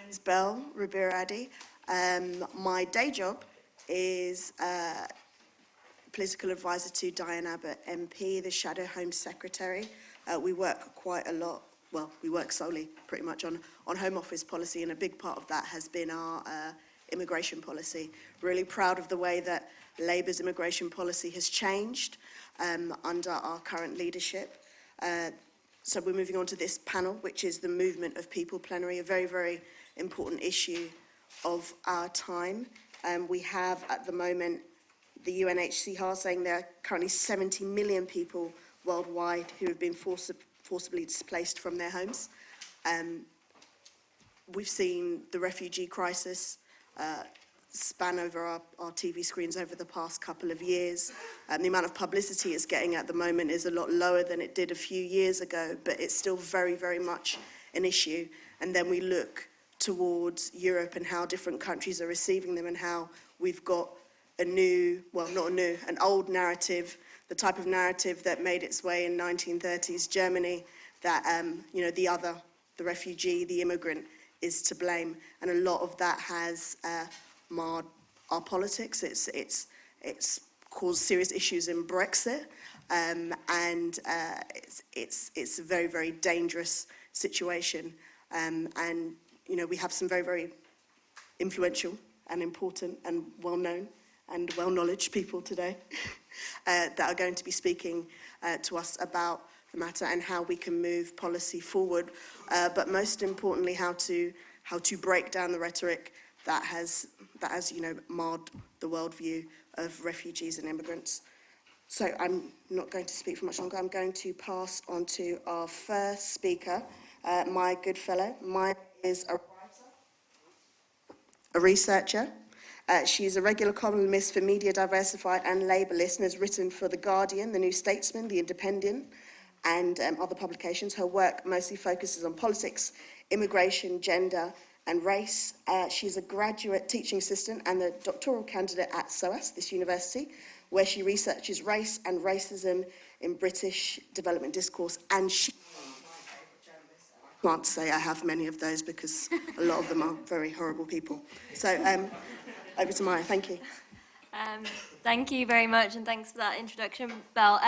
name's Belle Ribeiro-Addy. My day job is political advisor to Diane Abbott MP, the Shadow Home Secretary. We work quite a lot, well, we work solely pretty much on Home Office policy, and a big part of that has been our immigration policy. Really proud of the way that Labour's immigration policy has changed under our current leadership. So we're moving on to this panel, which is the movement of people plenary, a very, very important issue of our time. We have at the moment the UNHCR saying there are currently 70 million people worldwide who have been forcibly displaced from their homes. We've seen the refugee crisis span over our TV screens over the past couple of years. The amount of publicity it's getting at the moment is a lot lower than it did a few years ago, but it's still very, very much an issue. And then we look towards Europe and how different countries are receiving them, and how we've got a new, well, not a new, an old narrative, the type of narrative that made its way in 1930s Germany, that, the refugee, the immigrant, is to blame. And a lot of that has marred our politics. It's caused serious issues in Brexit, and it's a very, very dangerous situation. And we have some very, very influential and important and well-known and well-knowledged people today that are going to be speaking to us about the matter and how we can move policy forward, but most importantly, how to break down the rhetoric that has marred the worldview of refugees and immigrants. So I'm not going to speak for much longer. I'm going to pass on to our first speaker, my Goodfellow. Maya is a writer, a researcher. She's a regular columnist for Media Diversified and Labourist, and has written for The Guardian, The New Statesman, The Independent, and other publications. Her work mostly focuses on politics, immigration, gender, and race. She's a graduate teaching assistant and a doctoral candidate at SOAS, this university, where she researches race and racism in British development discourse. And she, I can't say I have many of those because a lot of them are very horrible people. So over to Maya, thank you. Thank you very much, and thanks for that introduction, Belle.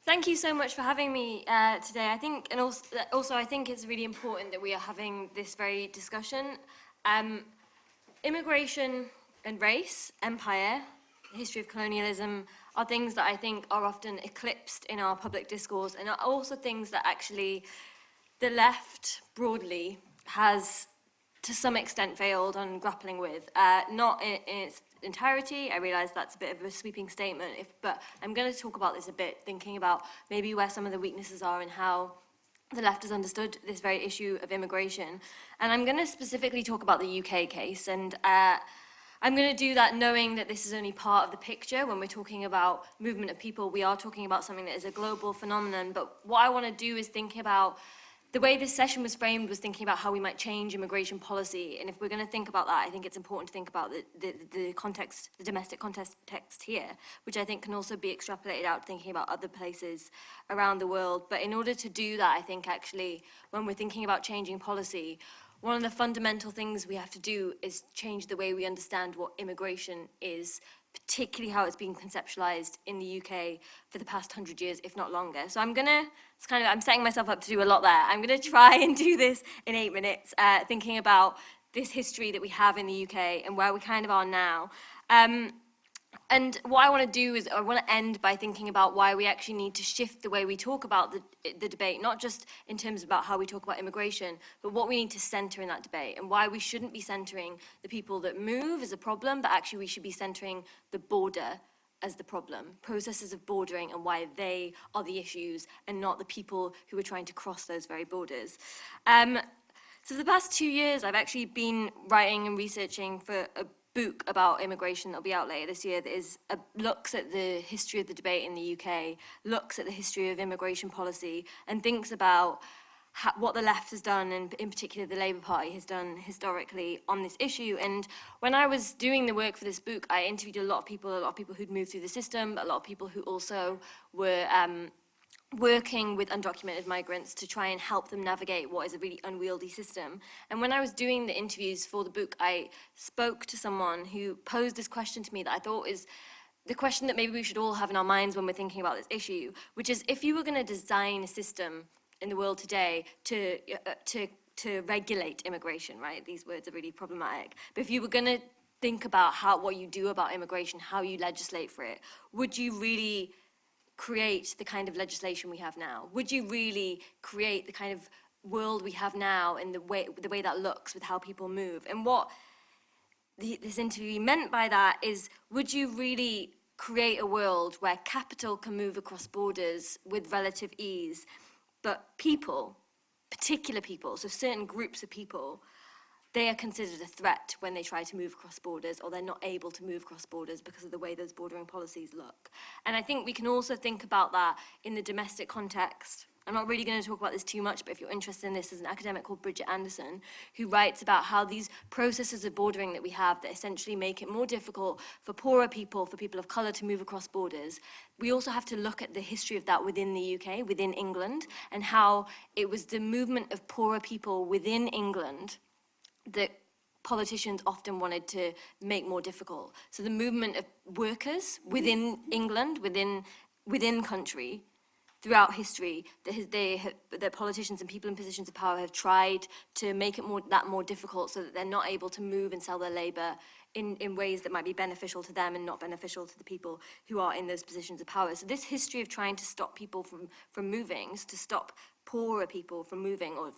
Thank you so much for having me today. I think, and also I think it's really important that we are having this very discussion. Immigration and race, empire, the history of colonialism are things that I think are often eclipsed in our public discourse, and are also things that actually the left broadly has to some extent failed on grappling with, not in its entirety. I realise that's a bit of a sweeping statement, but I'm going to talk about this a bit, thinking about maybe where some of the weaknesses are and how the left has understood this very issue of immigration. And I'm going to specifically talk about the UK case, and I'm going to do that knowing that this is only part of the picture. When we're talking about movement of people, we are talking about something that is a global phenomenon, but what I want to do is think about the way this session was framed, was thinking about how we might change immigration policy. And if we're going to think about that, I think it's important to think about the context, the domestic context here, which I think can also be extrapolated out thinking about other places around the world. But in order to do that, I think actually when we're thinking about changing policy, one of the fundamental things we have to do is change the way we understand what immigration is, particularly how it's been conceptualized in the UK for the past 100 years, if not longer. So I'm setting myself up to do a lot there. I'm gonna try and do this in 8 minutes, thinking about this history that we have in the UK and where we kind of are now. And what I want to do is I want to end by thinking about why we actually need to shift the way we talk about the debate, not just in terms about how we talk about immigration, but what we need to centre in that debate, and why we shouldn't be centring the people that move as a problem, but actually we should be centring the border as the problem, processes of bordering and why they are the issues and not the people who are trying to cross those very borders. So for the past 2 years, I've actually been writing and researching for a book about immigration that'll be out later this year that looks at the history of the debate in the UK, looks at the history of immigration policy, and thinks about what the left has done, and in particular the Labour Party has done historically on this issue. And when I was doing the work for this book, I interviewed a lot of people who'd moved through the system, but a lot of people who also were working with undocumented migrants to try and help them navigate what is a really unwieldy system. And when I was doing the interviews for the book, I spoke to someone who posed this question to me that I thought is the question that maybe we should all have in our minds when we're thinking about this issue, which is, if you were going to design a system in the world today to regulate immigration, right? These words are really problematic. But if you were going to think about what you do about immigration, how you legislate for it, would you really create the kind of legislation we have now? Would you really create the kind of world we have now in the way that looks with how people move? And what this interview meant by that is, would you really create a world where capital can move across borders with relative ease, but people, particular people, so certain groups of people, they are considered a threat when they try to move across borders, or they're not able to move across borders because of the way those bordering policies look. And I think we can also think about that in the domestic context. I'm not really going to talk about this too much, but if you're interested in this, there's an academic called Bridget Anderson who writes about how these processes of bordering that we have that essentially make it more difficult for poorer people, for people of colour to move across borders. We also have to look at the history of that within the UK, within England, and how it was the movement of poorer people within England that politicians often wanted to make more difficult. So the movement of workers within England, within country, throughout history, the politicians and people in positions of power have tried to make it more difficult so that they're not able to move and sell their labour in ways that might be beneficial to them and not beneficial to the people who are in those positions of power. So this history of trying to stop people from moving, to stop poorer people from moving, or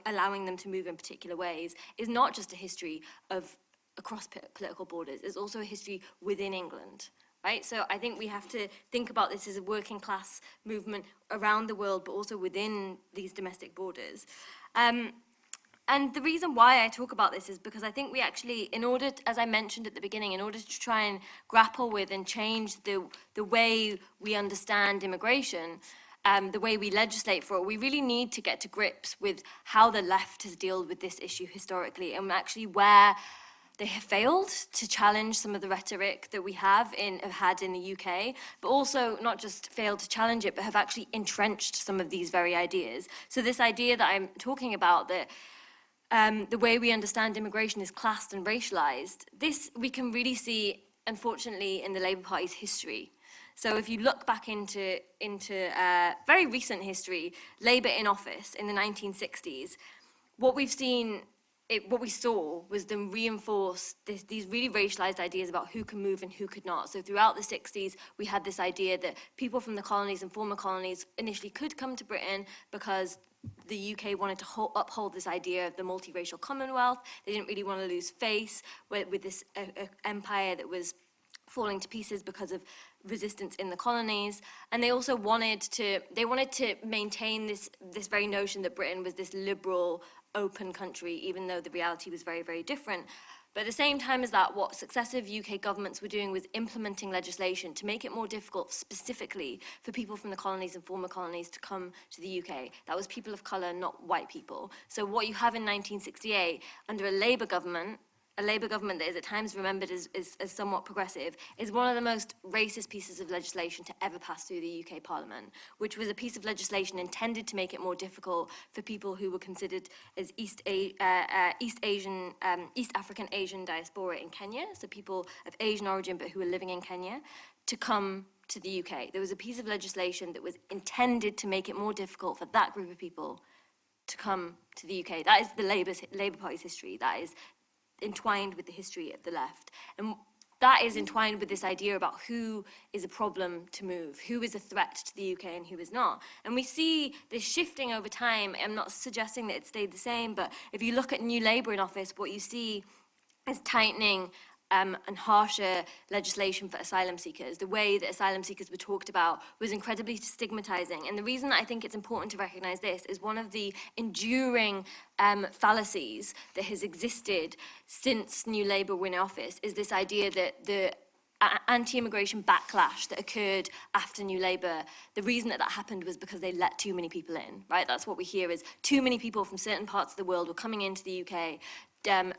allowing them to move in particular ways, is not just a history of across political borders. It's also a history within England. Right? So I think we have to think about this as a working class movement around the world, but also within these domestic borders. And the reason why I talk about this is because I think we actually, as I mentioned at the beginning, in order to try and grapple with and change the way we understand immigration, the way we legislate for it, we really need to get to grips with how the left has dealt with this issue historically, and actually where they have failed to challenge some of the rhetoric that we have had in the UK, but also not just failed to challenge it, but have actually entrenched some of these very ideas. So this idea that I'm talking about, that the way we understand immigration is classed and racialized, this we can really see, unfortunately, in the Labour Party's history. So if you look back into very recent history, Labour in office in the 1960s, what we saw was them reinforce these really racialized ideas about who can move and who could not. So throughout the 60s, we had this idea that people from the colonies and former colonies initially could come to Britain because the UK wanted to uphold this idea of the multiracial Commonwealth. They didn't really want to lose face with this empire that was falling to pieces because of resistance in the colonies. And they also wanted to maintain this very notion that Britain was this liberal, open country, even though the reality was very, very different. But at the same time as that, what successive UK governments were doing was implementing legislation to make it more difficult specifically for people from the colonies and former colonies to come to the UK. That was people of colour, not white people. So what you have in 1968, under a Labour government that is at times remembered as somewhat progressive, is one of the most racist pieces of legislation to ever pass through the UK Parliament, which was a piece of legislation intended to make it more difficult for people who were considered as East African Asian diaspora in Kenya, so people of Asian origin but who were living in Kenya, to come to the UK. There was a piece of legislation that was intended to make it more difficult for that group of people to come to the UK. That is the Labour Party's history. That is entwined with the history of the left. And that is entwined with this idea about who is a problem to move, who is a threat to the UK and who is not. And we see this shifting over time. I'm not suggesting that it stayed the same, but if you look at New Labour in office, what you see is tightening and harsher legislation for asylum seekers. The way that asylum seekers were talked about was incredibly stigmatizing. And the reason that I think it's important to recognize this is one of the enduring fallacies that has existed since New Labour were in office is this idea that the anti-immigration backlash that occurred after New Labour, the reason that happened was because they let too many people in, right? That's what we hear is too many people from certain parts of the world were coming into the UK,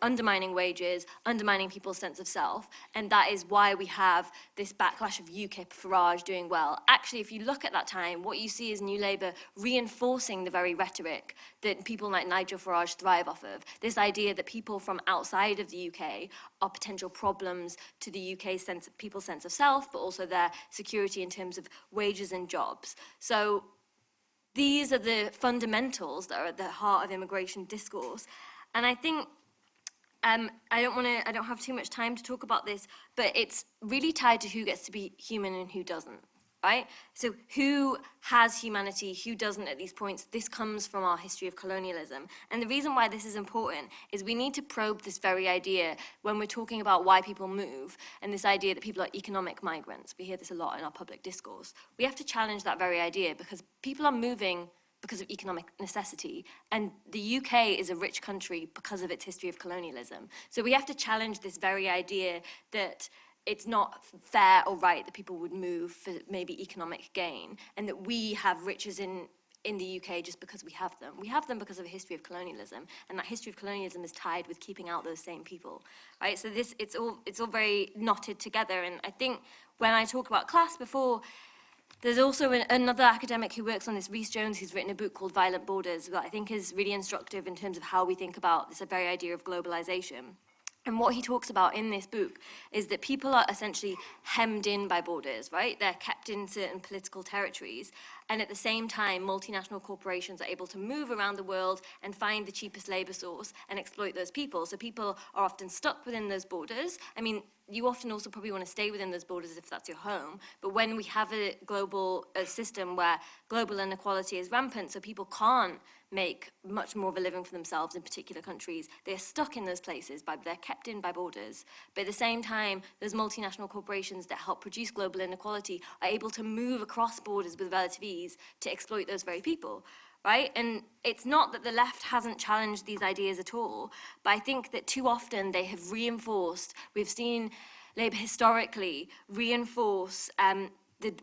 undermining wages, undermining people's sense of self, and that is why we have this backlash of UKIP, Farage doing well. Actually, if you look at that time, what you see is New Labour reinforcing the very rhetoric that people like Nigel Farage thrive off of. This idea that people from outside of the UK are potential problems to the UK's people's sense of self, but also their security in terms of wages and jobs. So these are the fundamentals that are at the heart of immigration discourse. And I think I don't have too much time to talk about this, but it's really tied to who gets to be human and who doesn't, right? So who has humanity, who doesn't at these points? This comes from our history of colonialism. And the reason why this is important is we need to probe this very idea when we're talking about why people move, and this idea that people are economic migrants. We hear this a lot in our public discourse. We have to challenge that very idea because people are moving because of economic necessity, and the UK is a rich country because of its history of colonialism. So we have to challenge this very idea that it's not fair or right that people would move for maybe economic gain, and that we have riches in the UK just because we have them. We have them because of a history of colonialism, and that history of colonialism is tied with keeping out those same people, right? So it's all very knotted together, and I think when I talk about class before, there's also another academic who works on this, Rhys Jones, who's written a book called Violent Borders, that I think is really instructive in terms of how we think about this very idea of globalization. And what he talks about in this book is that people are essentially hemmed in by borders, right? They're kept in certain political territories. And at the same time, multinational corporations are able to move around the world and find the cheapest labor source and exploit those people. So people are often stuck within those borders. I mean, you often also probably want to stay within those borders if that's your home. But when we have a global system where global inequality is rampant, so people can't make much more of a living for themselves in particular countries, they're stuck in those places, they're kept in by borders. But at the same time, those multinational corporations that help produce global inequality are able to move across borders with relative ease to exploit those very people, right? And it's not that the left hasn't challenged these ideas at all, but I think that too often they have reinforced, we've seen Labour historically reinforce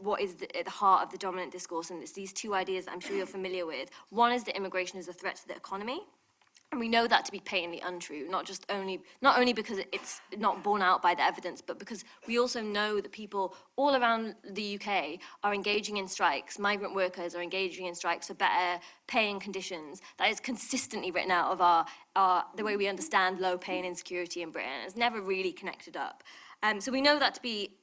what is at the heart of the dominant discourse, and it's these two ideas that I'm sure you're familiar with. One is that immigration is a threat to the economy, and we know that to be patently untrue, not only because it's not borne out by the evidence, but because we also know that people all around the UK are engaging in strikes. Migrant workers are engaging in strikes for better paying conditions. That is consistently written out of the way we understand low pay and insecurity in Britain. It's never really connected up. So we know that to be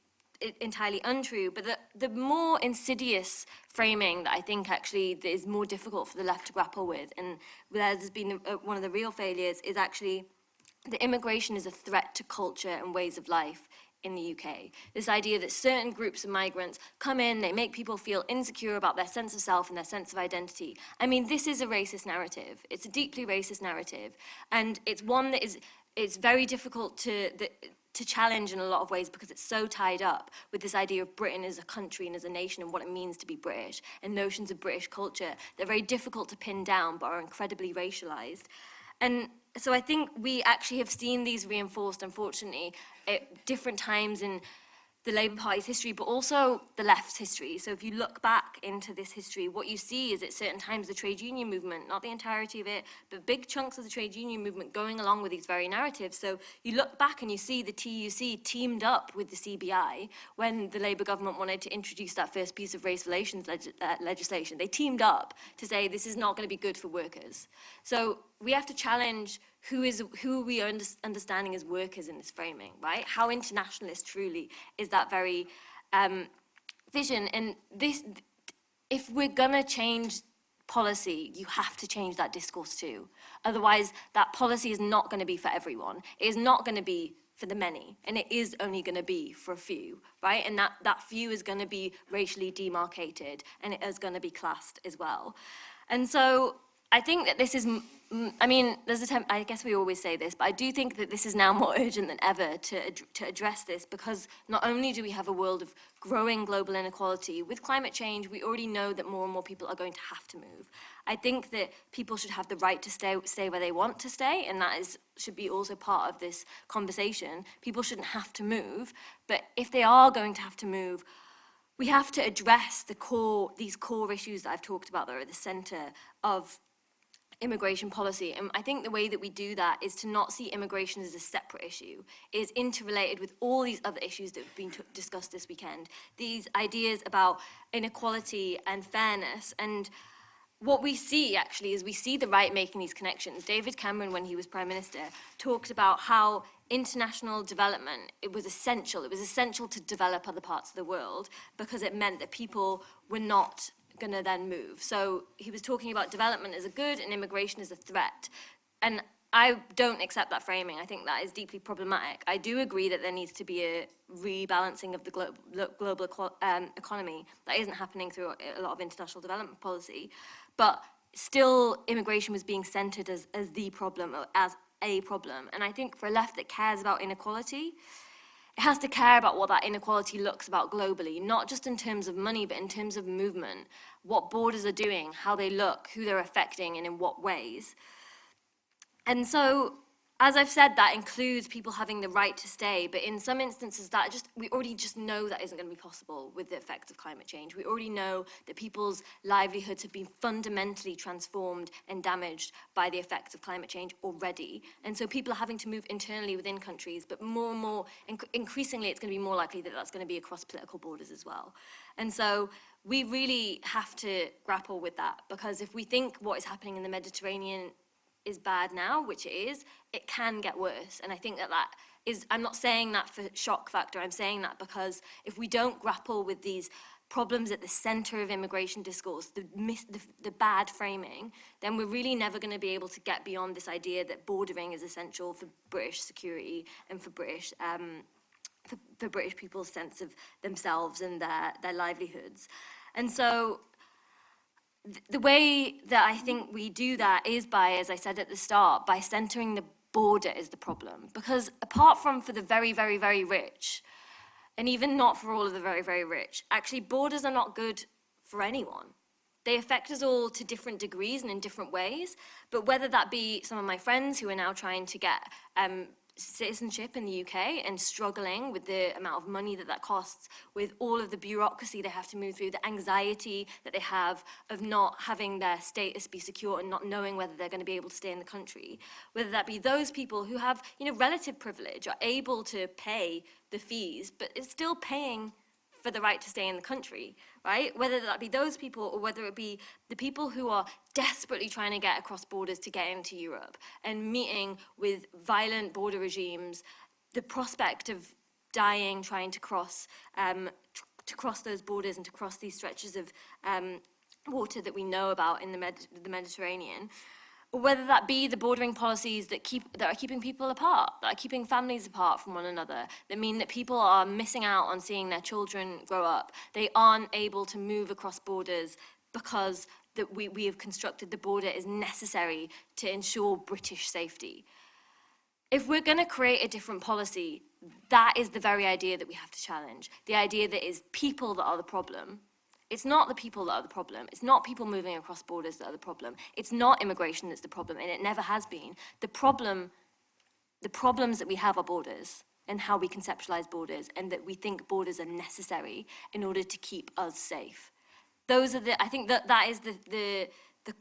entirely untrue, but the more insidious framing that I think actually that is more difficult for the left to grapple with, and where there's been one of the real failures, is actually that immigration is a threat to culture and ways of life in the UK. This idea that certain groups of migrants come in, they make people feel insecure about their sense of self and their sense of identity. I mean, this is a racist narrative. It's a deeply racist narrative, and it's one that it's very difficult to challenge in a lot of ways because it's so tied up with this idea of Britain as a country and as a nation and what it means to be British and notions of British culture. They're very difficult to pin down but are incredibly racialized. And so I think we actually have seen these reinforced, unfortunately, at different times in the Labour Party's history, but also the left's history. So if you look back into this history, what you see is at certain times the trade union movement, not the entirety of it, but big chunks of the trade union movement going along with these very narratives. So you look back and you see the TUC teamed up with the CBI when the Labour government wanted to introduce that first piece of race relations legislation. They teamed up to say this is not going to be good for workers. So we have to challenge who we are understanding as workers in this framing, right? How internationalist truly is that very vision? And this, if we're gonna change policy, you have to change that discourse too. Otherwise, that policy is not gonna be for everyone. It is not gonna be for the many, and it is only gonna be for a few, right? And that few is gonna be racially demarcated, and it is gonna be classed as well. And so I think that this is, I mean, I guess we always say this, but I do think that this is now more urgent than ever to address this, because not only do we have a world of growing global inequality, with climate change, we already know that more and more people are going to have to move. I think that people should have the right to stay where they want to stay, and that should be also part of this conversation. People shouldn't have to move, but if they are going to have to move, we have to address these core issues that I've talked about that are at the center of immigration policy. And I think the way that we do that is to not see immigration as a separate issue. It is interrelated with all these other issues that have been discussed this weekend. These ideas about inequality and fairness. And what we see, actually, is we see the right making these connections. David Cameron, when he was Prime Minister, talked about how international development, it was essential. It was essential to develop other parts of the world because it meant that people were not going to then move. So he was talking about development as a good and immigration as a threat. And I don't accept that framing. I think that is deeply problematic. I do agree that there needs to be a rebalancing of the global economy. That isn't happening through a lot of international development policy. But still, immigration was being centred as the problem, or as a problem. And I think for a left that cares about inequality, it has to care about what that inequality looks about globally, not just in terms of money, but in terms of movement, what borders are doing, how they look, who they're affecting, and in what ways. And so, as I've said, that includes people having the right to stay, but in some instances we already just know that isn't going to be possible with the effects of climate change. We already know that people's livelihoods have been fundamentally transformed and damaged by the effects of climate change already. And so people are having to move internally within countries, but more and more, increasingly, it's going to be more likely that that's going to be across political borders as well. And so we really have to grapple with that, because if we think what is happening in the Mediterranean is bad now, which it is, it can get worse. And I think that is, I'm not saying that for shock factor, I'm saying that because if we don't grapple with these problems at the centre of immigration discourse, the bad framing, then we're really never going to be able to get beyond this idea that bordering is essential for British security and for British people's sense of themselves and their livelihoods. And so the way that I think we do that is by, as I said at the start, by centering the border as the problem. Because apart from for the very, very, very rich, and even not for all of the very, very rich, actually borders are not good for anyone. They affect us all to different degrees and in different ways, but whether that be some of my friends who are now trying to get citizenship in the UK and struggling with the amount of money that costs, with all of the bureaucracy they have to move through, the anxiety that they have of not having their status be secure and not knowing whether they're going to be able to stay in the country, whether that be those people who have, relative privilege, are able to pay the fees, but is still paying for the right to stay in the country, right? Whether that be those people or whether it be the people who are desperately trying to get across borders to get into Europe and meeting with violent border regimes, the prospect of dying trying to cross those borders and to cross these stretches of water that we know about in the Mediterranean. Or whether that be the bordering policies that are keeping people apart, that are keeping families apart from one another, that mean that people are missing out on seeing their children grow up. They aren't able to move across borders because that we have constructed the border as necessary to ensure British safety. If we're going to create a different policy, that is the very idea that we have to challenge. The idea that it's people that are the problem. It's not the people that are the problem. It's not people moving across borders that are the problem. It's not immigration that's the problem, and it never has been. The problems that we have are borders and how we conceptualize borders, and that we think borders are necessary in order to keep us safe. I think that is the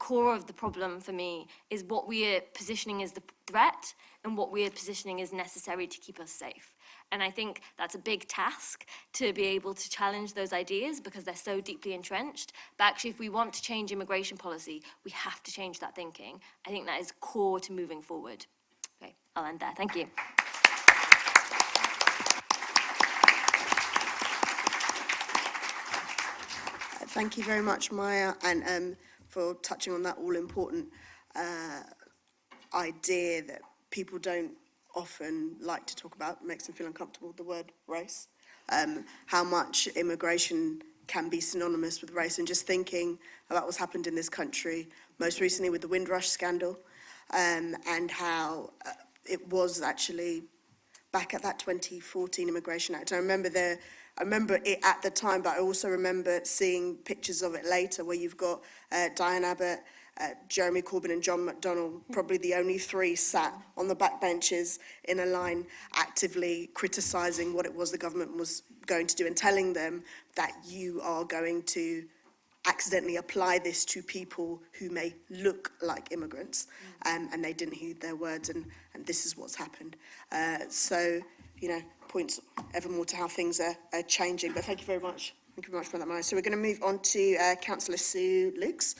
core of the problem for me, is what we are positioning as the threat and what we are positioning as necessary to keep us safe. And I think that's a big task to be able to challenge those ideas because they're so deeply entrenched. But actually, if we want to change immigration policy, we have to change that thinking. I think that is core to moving forward. Okay, I'll end there. Thank you. Thank you very much, Maya, and for touching on that all-important idea that people don't often like to talk about, makes them feel uncomfortable, the word race, how much immigration can be synonymous with race, and just thinking about what's happened in this country, most recently with the Windrush Scandal, and how it was actually back at that 2014 Immigration Act. I remember it at the time, but I also remember seeing pictures of it later where you've got Diane Abbott, Jeremy Corbyn and John McDonnell, probably the only three sat on the backbenches in a line actively criticising what it was the government was going to do and telling them that you are going to accidentally apply this to people who may look like immigrants, and they didn't heed their words, and this is what's happened. So, you know, points evermore to how things are changing. But thank you very much. Thank you very much for that, Maya. So we're going to move on to Councillor Sue Lukes.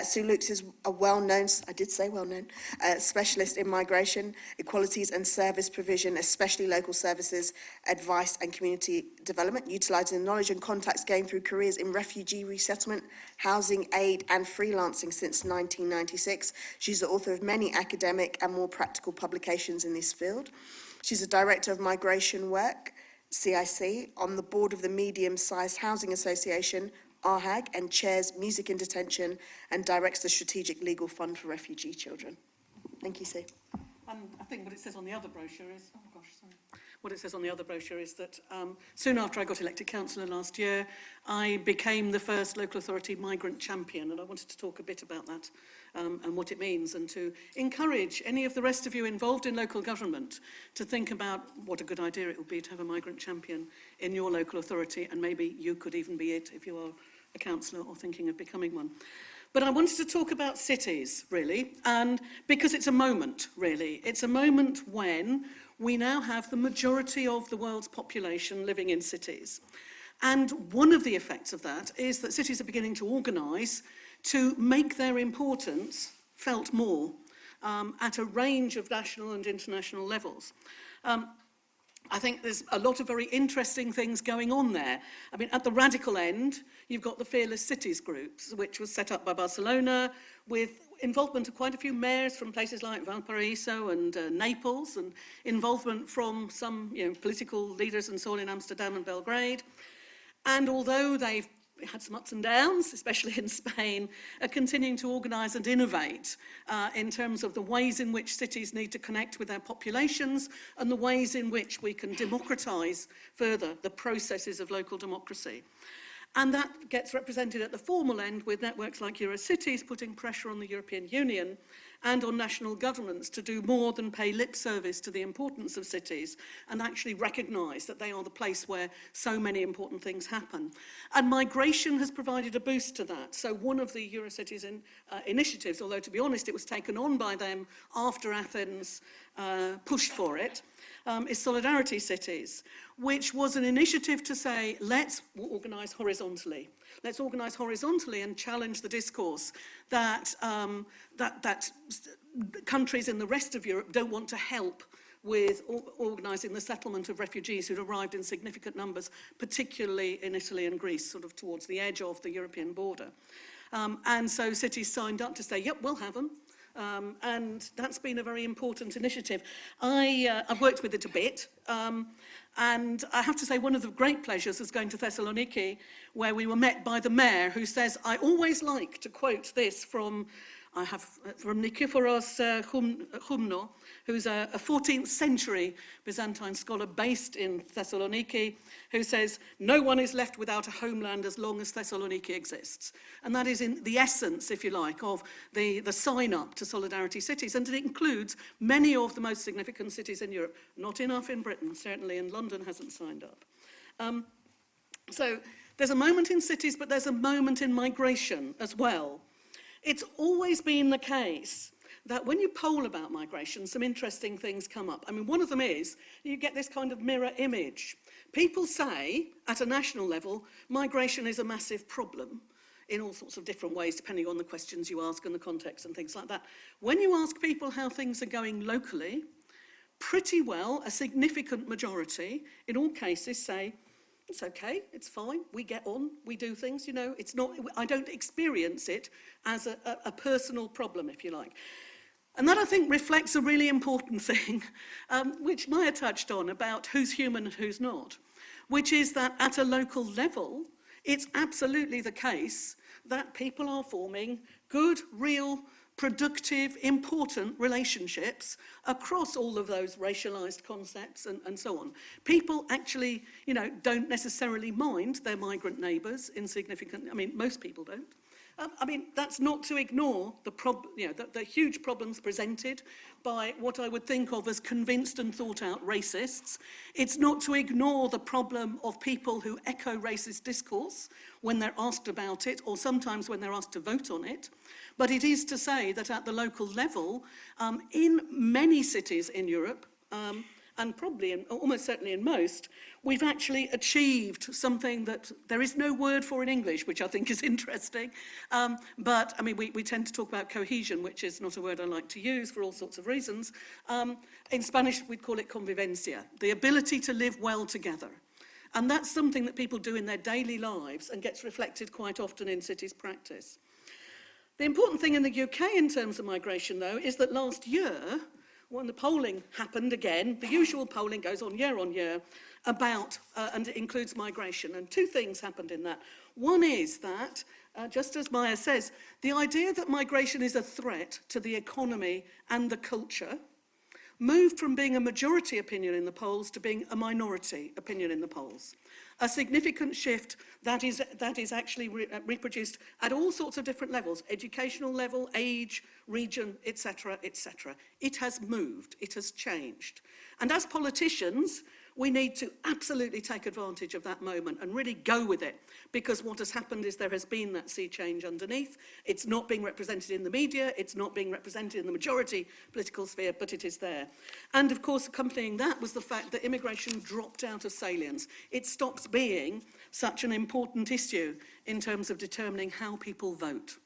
Sue Lukes is a well-known, I did say well-known, specialist in migration, equalities and service provision, especially local services, advice and community development, utilising the knowledge and contacts gained through careers in refugee resettlement, housing aid and freelancing since 1996. She's the author of many academic and more practical publications in this field. She's a director of migration work, CIC, on the board of the Medium-Sized Housing Association, RHAG, and chairs Music in Detention and directs the Strategic Legal Fund for Refugee Children. Thank you, Sue. I think what it says on the other brochure is, what it says on the other brochure is that soon after I got elected councillor last year, I became the first local authority migrant champion, and I wanted to talk a bit about that and what it means, and to encourage any of the rest of you involved in local government to think about what a good idea it would be to have a migrant champion in your local authority, and maybe you could even be it if you are a councillor or thinking of becoming one. But I wanted to talk about cities, really, and because it's a moment, really. It's a moment when we now have the majority of the world's population living in cities. And one of the effects of that is that cities are beginning to organise to make their importance felt more at a range of national and international levels. I think there's a lot of very interesting things going on there. I mean, at the radical end, you've got the Fearless Cities groups, which was set up by Barcelona with involvement of quite a few mayors from places like Valparaiso and Naples, and involvement from some political leaders and so on in Amsterdam and Belgrade. And although they've had some ups and downs, especially in Spain, are continuing to organise and innovate in terms of the ways in which cities need to connect with their populations and the ways in which we can democratise further the processes of local democracy. And that gets represented at the formal end with networks like Eurocities putting pressure on the European Union and on national governments to do more than pay lip service to the importance of cities and actually recognise that they are the place where so many important things happen. And migration has provided a boost to that. So one of the Eurocities initiatives, although to be honest it was taken on by them after Athens pushed for it, is Solidarity Cities, which was an initiative to say, let's organise horizontally. Let's organise horizontally and challenge the discourse that, that countries in the rest of Europe don't want to help with organising the settlement of refugees who'd arrived in significant numbers, particularly in Italy and Greece, sort of towards the edge of the European border. And so cities signed up to say, yep, we'll have them. And that's been a very important initiative. I've worked with it a bit, and I have to say one of the great pleasures was going to Thessaloniki, where we were met by the mayor, who says, I always like to quote this from Nikephoros Choumno, who's a 14th century Byzantine scholar based in Thessaloniki, who says, no one is left without a homeland as long as Thessaloniki exists. And that is in the essence, if you like, of the sign-up to Solidarity Cities. And it includes many of the most significant cities in Europe. Not enough in Britain, certainly, and London hasn't signed up. So there's a moment in cities, but there's a moment in migration as well. It's always been the case that when you poll about migration, some interesting things come up. I mean, one of them is you get this kind of mirror image. People say, at a national level, migration is a massive problem in all sorts of different ways, depending on the questions you ask and the context and things like that. When you ask people how things are going locally, pretty well a significant majority, in all cases, say, it's okay, it's fine, we get on, we do things, it's not, I don't experience it as a personal problem, if you like. And that, I think, reflects a really important thing, which Maya touched on, about who's human and who's not, which is that at a local level, it's absolutely the case that people are forming good, real, productive, important relationships across all of those racialized concepts and so on. People actually, don't necessarily mind their migrant neighbours in significant, most people don't. I mean, that's not to ignore the huge problems presented by what I would think of as convinced and thought out racists. It's not to ignore the problem of people who echo racist discourse when they're asked about it, or sometimes when they're asked to vote on it. But it is to say that at the local level, in many cities in Europe, and probably almost certainly in most, we've actually achieved something that there is no word for in English, which I think is interesting. But I mean, we tend to talk about cohesion, which is not a word I like to use for all sorts of reasons. In Spanish, we'd call it convivencia, the ability to live well together. And that's something that people do in their daily lives and gets reflected quite often in cities' practice. The important thing in the UK in terms of migration, though, is that last year, when the polling happened again, the usual polling goes on year about, and it includes migration, and two things happened in that. One is that, just as Maya says, the idea that migration is a threat to the economy and the culture moved from being a majority opinion in the polls to being a minority opinion in the polls. A significant shift that is actually reproduced at all sorts of different levels, educational level, age, region, etc., etc. It has moved, it has changed. And as politicians, we need to absolutely take advantage of that moment and really go with it, because what has happened is there has been that sea change underneath. It's not being represented in the media, it's not being represented in the majority political sphere, but it is there. And of course, accompanying that was the fact that immigration dropped out of salience. It stops being such an important issue in terms of determining how people vote.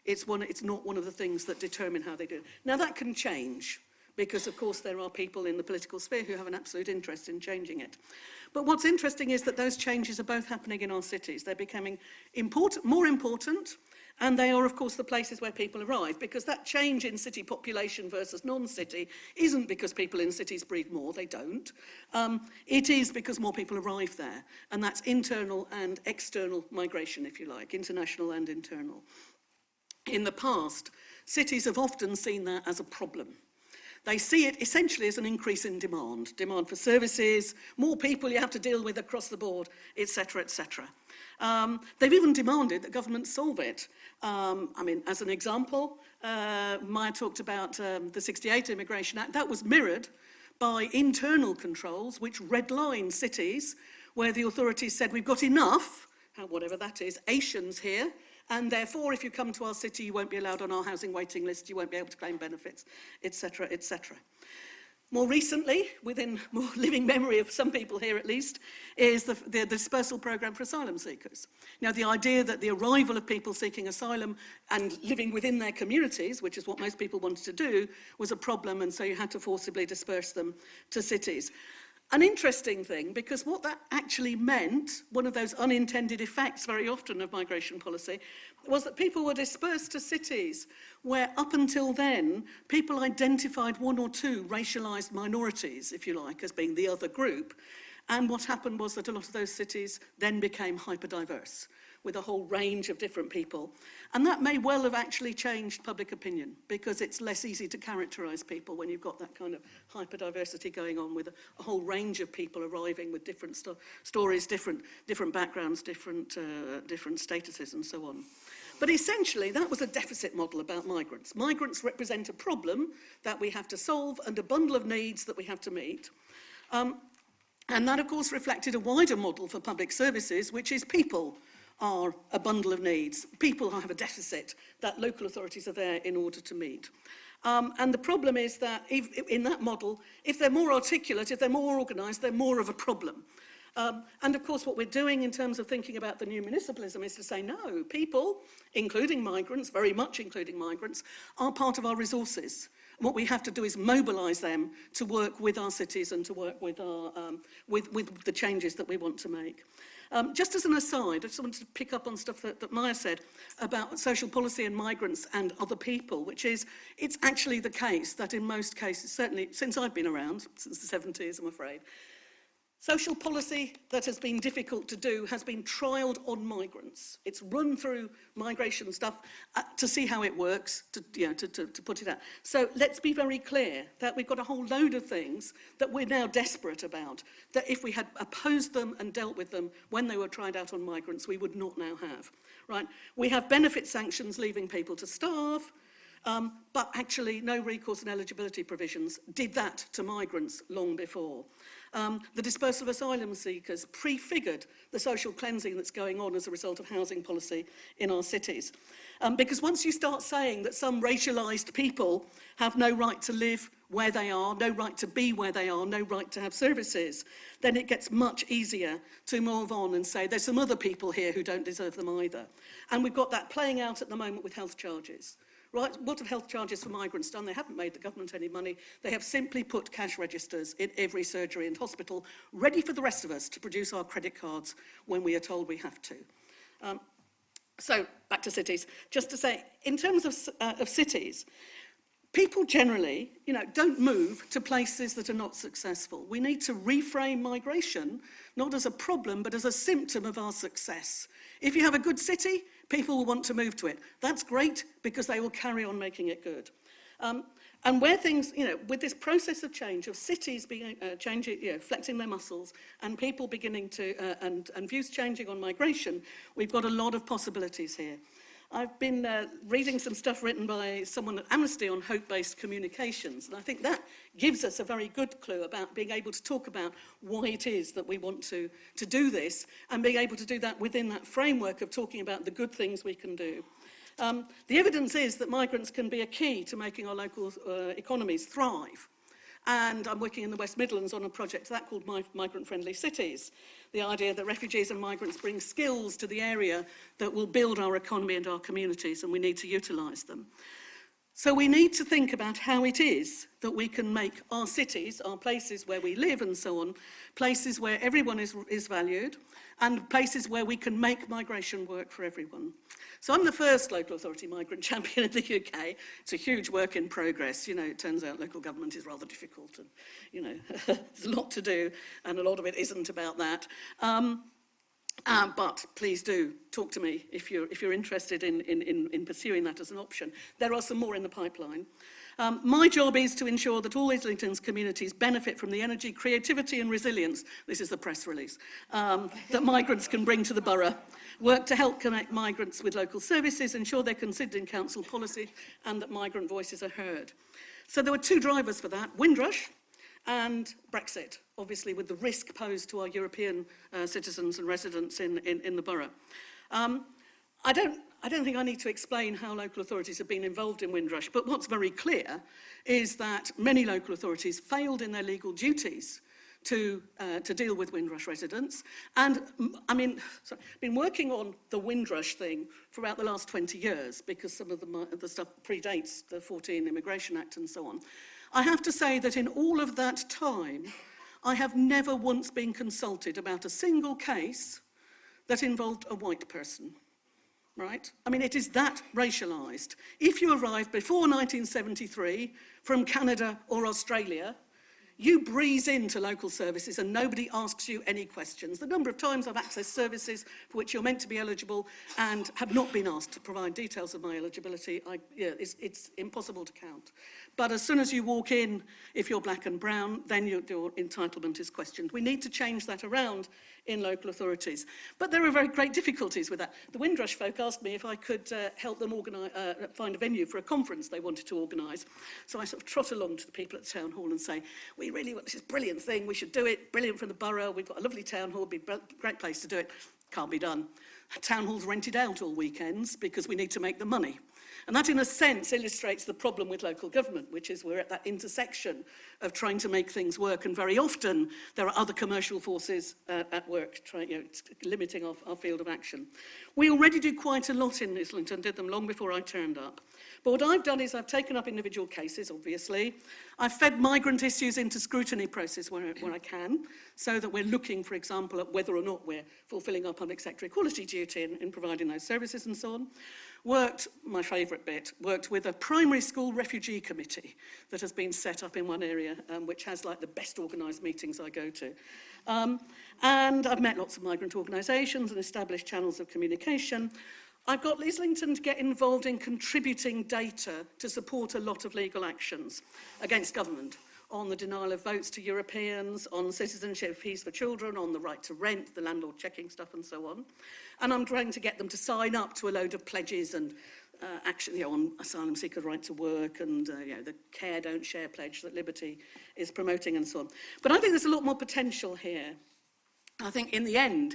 It's not one of the things that determine how they do. Now that can change, because of course there are people in the political sphere who have an absolute interest in changing it. But what's interesting is that those changes are both happening in our cities. They're becoming more important, and they are of course the places where people arrive, because that change in city population versus non-city isn't because people in cities breed more, they don't. It is because more people arrive there, and that's internal and external migration, if you like, international and internal. In the past, cities have often seen that as a problem. They see it essentially as an increase in demand for services, more people you have to deal with across the board, etc., etc. They've even demanded that governments solve it. I mean, as an example, Maya talked about the 68 Immigration Act. That was mirrored by internal controls which redline cities where the authorities said, we've got enough, whatever that is, Asians here, and therefore, if you come to our city, you won't be allowed on our housing waiting list, you won't be able to claim benefits, etc., etc. More recently, within more living memory of some people here at least, is the dispersal programme for asylum seekers. Now, the idea that the arrival of people seeking asylum and living within their communities, which is what most people wanted to do, was a problem, and so you had to forcibly disperse them to cities. An interesting thing, because what that actually meant, one of those unintended effects very often of migration policy, was that people were dispersed to cities where up until then, people identified one or two racialised minorities, if you like, as being the other group. And what happened was that a lot of those cities then became hyper-diverse, with a whole range of different people. And that may well have actually changed public opinion, because it's less easy to characterise people when you've got that kind of hyper-diversity going on, with a whole range of people arriving with different stories, different backgrounds, different statuses and so on. But essentially, that was a deficit model about migrants. Migrants represent a problem that we have to solve and a bundle of needs that we have to meet. And that, of course, reflected a wider model for public services, which is people are a bundle of needs. People have a deficit that local authorities are there in order to meet. And the problem is that in that model, if they're more articulate, if they're more organised, they're more of a problem. And of course, what we're doing in terms of thinking about the new municipalism is to say, no, people, including migrants, very much including migrants, are part of our resources. What we have to do is mobilise them to work with our cities and to work with with the changes that we want to make. Just as an aside, I just wanted to pick up on stuff that Maya said about social policy and migrants and other people, which is, it's actually the case that in most cases, certainly since I've been around, since the 70s, I'm afraid, Social policy that has been difficult to do has been trialled on migrants. It's run through migration stuff to see how it works, to put it out. So let's be very clear that we've got a whole load of things that we're now desperate about, that if we had opposed them and dealt with them when they were tried out on migrants, we would not now have. Right? We have benefit sanctions leaving people to starve, but actually no recourse and eligibility provisions did that to migrants long before. The dispersal of asylum seekers prefigured the social cleansing that's going on as a result of housing policy in our cities. Because once you start saying that some racialised people have no right to live where they are, no right to be where they are, no right to have services, then it gets much easier to move on and say there's some other people here who don't deserve them either. And we've got that playing out at the moment with health charges. Right, what have health charges for migrants done? They haven't made the government any money. They have simply put cash registers in every surgery and hospital, ready for the rest of us to produce our credit cards when we are told we have to. So, back to cities. Just to say, in terms of cities, people generally, don't move to places that are not successful. We need to reframe migration, not as a problem, but as a symptom of our success. If you have a good city, people will want to move to it. That's great because they will carry on making it good. And where things, with this process of change, of cities being changing, flexing their muscles, and people beginning to, and views changing on migration, we've got a lot of possibilities here. I've been reading some stuff written by someone at Amnesty on hope-based communications, and I think that gives us a very good clue about being able to talk about why it is that we want to do this, and being able to do that within that framework of talking about the good things we can do. The evidence is that migrants can be a key to making our local economies thrive. And I'm working in the West Midlands on a project that called Migrant-Friendly Cities. The idea that refugees and migrants bring skills to the area that will build our economy and our communities, and we need to utilise them. So we need to think about how it is that we can make our cities, our places where we live and so on, places where everyone is valued, and places where we can make migration work for everyone. So I'm the first local authority migrant champion in the UK. It's a huge work in progress. It turns out local government is rather difficult and, there's a lot to do, and a lot of it isn't about that. But please do talk to me if you're interested in pursuing that as an option. There are some more in the pipeline. My job is to ensure that all Islington's communities benefit from the energy, creativity and resilience, this is the press release, that migrants can bring to the borough, work to help connect migrants with local services, ensure they're considered in council policy and that migrant voices are heard. So there were two drivers for that, Windrush and Brexit, obviously with the risk posed to our European citizens and residents in the borough. I don't think I need to explain how local authorities have been involved in Windrush, but what's very clear is that many local authorities failed in their legal duties to deal with Windrush residents. And I've been working on the Windrush thing for about the last 20 years because some of the stuff predates the 14 Immigration Act and so on. I have to say that in all of that time, I have never once been consulted about a single case that involved a white person, right? It is that racialised. If you arrived before 1973 from Canada or Australia, you breeze into local services and nobody asks you any questions. The number of times I've accessed services for which you're meant to be eligible and have not been asked to provide details of my eligibility, it's impossible to count. But as soon as you walk in, if you're black and brown, then your entitlement is questioned. We need to change that around in local authorities. But there are very great difficulties with that. The Windrush folk asked me if I could help them find a venue for a conference they wanted to organise. So I sort of trot along to the people at the town hall and say, we really want this brilliant thing, we should do it, brilliant from the borough, we've got a lovely town hall, it'd be a great place to do it. Can't be done. Town hall's rented out all weekends because we need to make the money. And that, in a sense, illustrates the problem with local government, which is we're at that intersection of trying to make things work, and very often there are other commercial forces at work limiting our field of action. We already do quite a lot in Islington, did them long before I turned up. But what I've done is I've taken up individual cases, obviously. I've fed migrant issues into scrutiny process where I can, so that we're looking, for example, at whether or not we're fulfilling our public sector equality duty in providing those services and so on. my favourite bit, worked with a primary school refugee committee that has been set up in one area, which has like the best organised meetings I go to. And I've met lots of migrant organisations and established channels of communication. I've got Islington to get involved in contributing data to support a lot of legal actions against government on the denial of votes to Europeans, on citizenship fees for children, on the right to rent, the landlord checking stuff and so on. And I'm trying to get them to sign up to a load of pledges and action, on asylum seekers' right to work and the Care Don't Share pledge that Liberty is promoting and so on. But I think there's a lot more potential here. I think in the end,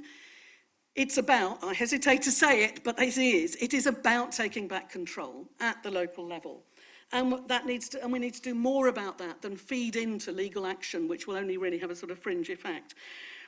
it's about, I hesitate to say it, but it is about taking back control at the local level. And we need to do more about that than feed into legal action, which will only really have a sort of fringe effect.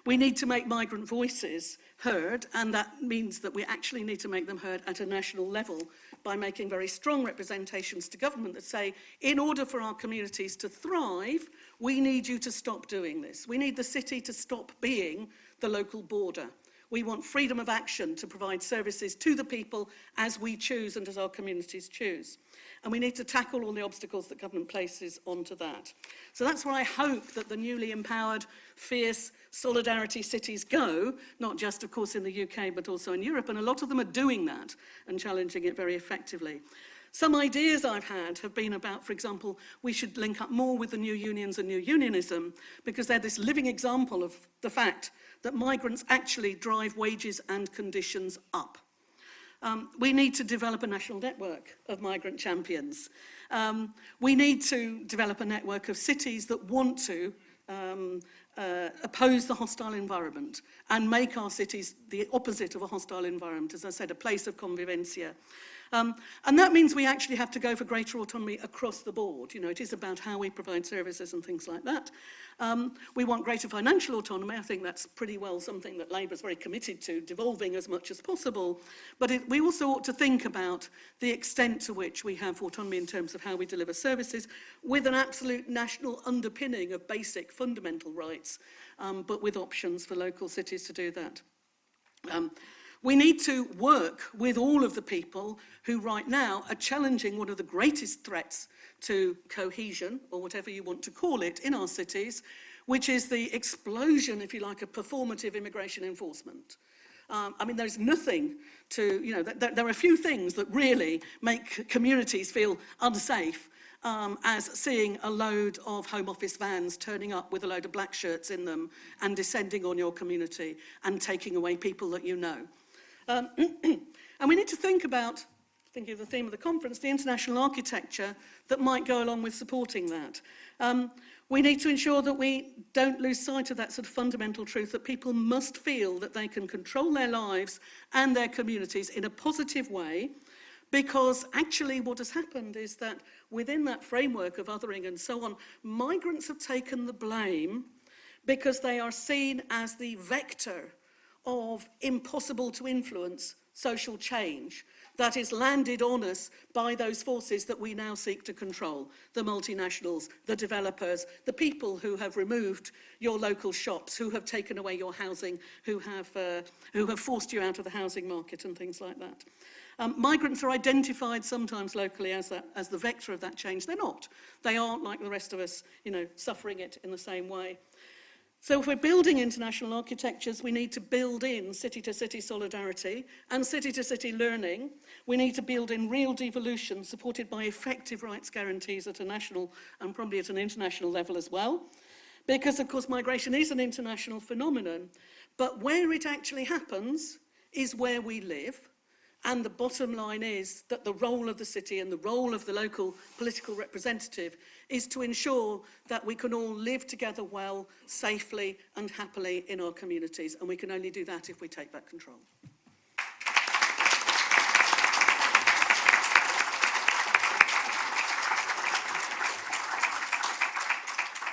We need to make migrant voices heard, and that means that we actually need to make them heard at a national level by making very strong representations to government that say, in order for our communities to thrive, we need you to stop doing this. We need the city to stop being the local border. We want freedom of action to provide services to the people as we choose and as our communities choose. And we need to tackle all the obstacles that government places onto that. So that's where I hope that the newly empowered, fierce solidarity cities go, not just, of course, in the UK, but also in Europe. And a lot of them are doing that and challenging it very effectively. Some ideas I've had have been about, for example, we should link up more with the new unions and new unionism, because they're this living example of the fact that migrants actually drive wages and conditions up. We need to develop a national network of migrant champions. We need to develop a network of cities that want to oppose the hostile environment and make our cities the opposite of a hostile environment, as I said, a place of convivencia. And that means we actually have to go for greater autonomy across the board. It is about how we provide services and things like that. We want greater financial autonomy. I think that's pretty well something that Labour is very committed to, devolving as much as possible. But we also ought to think about the extent to which we have autonomy in terms of how we deliver services, with an absolute national underpinning of basic fundamental rights, but with options for local cities to do that. We need to work with all of the people who right now are challenging one of the greatest threats to cohesion, or whatever you want to call it, in our cities, which is the explosion, if you like, of performative immigration enforcement. There's nothing to, there are a few things that really make communities feel unsafe, as seeing a load of Home Office vans turning up with a load of black shirts in them and descending on your community and taking away people that you know. And we need to think about, thinking of the theme of the conference, the international architecture that might go along with supporting that. We need to ensure that we don't lose sight of that sort of fundamental truth that people must feel that they can control their lives and their communities in a positive way, because actually what has happened is that within that framework of othering and so on, migrants have taken the blame because they are seen as the vector of impossible to influence social change that is landed on us by those forces that we now seek to control, the multinationals, the developers, the people who have removed your local shops, who have taken away your housing, who have forced you out of the housing market and things like that. Migrants are identified sometimes locally as the vector of that change. They're not. They aren't, like the rest of us, suffering it in the same way. So if we're building international architectures, we need to build in city-to-city solidarity and city-to-city learning. We need to build in real devolution supported by effective rights guarantees at a national and probably at an international level as well. Because, of course, migration is an international phenomenon, but where it actually happens is where we live. And the bottom line is that the role of the city and the role of the local political representative is to ensure that we can all live together well, safely and happily in our communities. And we can only do that if we take back control.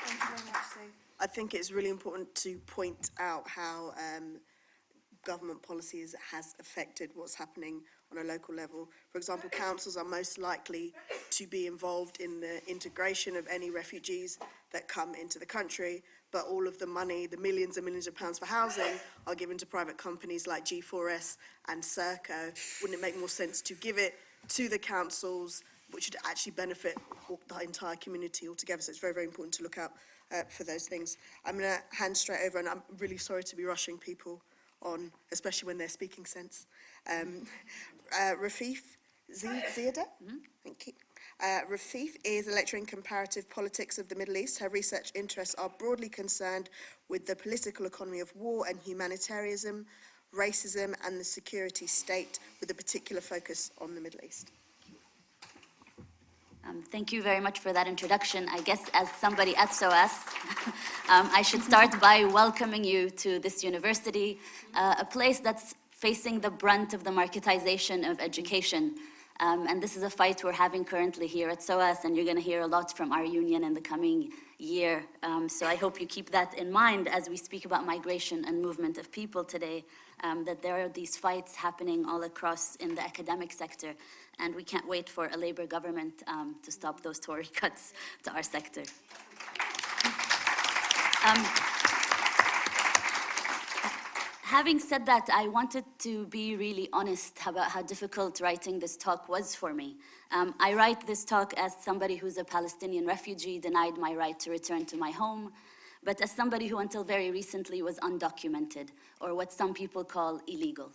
Thank you very much, Sue. I think it's really important to point out how government policies has affected what's happening on a local level. For example, councils are most likely to be involved in the integration of any refugees that come into the country, but all of the money, the millions and millions of pounds for housing, are given to private companies like G4S and Serco. Wouldn't it make more sense to give it to the councils, which would actually benefit the entire community altogether? So it's very, very important to look out for those things. I'm going to hand straight over, and I'm really sorry to be rushing people on, especially when they're speaking sense. Rafeef Ziadah, thank you. Rafeef is a lecturer in comparative politics of the Middle East. Her research interests are broadly concerned with the political economy of war and humanitarianism, racism and the security state, with a particular focus on the Middle East. Thank you very much for that introduction. I guess as somebody at SOAS, I should start by welcoming you to this university, a place that's facing the brunt of the marketization of education. And this is a fight we're having currently here at SOAS, and you're going to hear a lot from our union in the coming year. So I hope you keep that in mind as we speak about migration and movement of people today, that there are these fights happening all across in the academic sector, and we can't wait for a Labour government to stop those Tory cuts to our sector. Having said that, I wanted to be really honest about how difficult writing this talk was for me. I write this talk as somebody who's a Palestinian refugee, denied my right to return to my home, but as somebody who until very recently was undocumented, or what some people call illegal.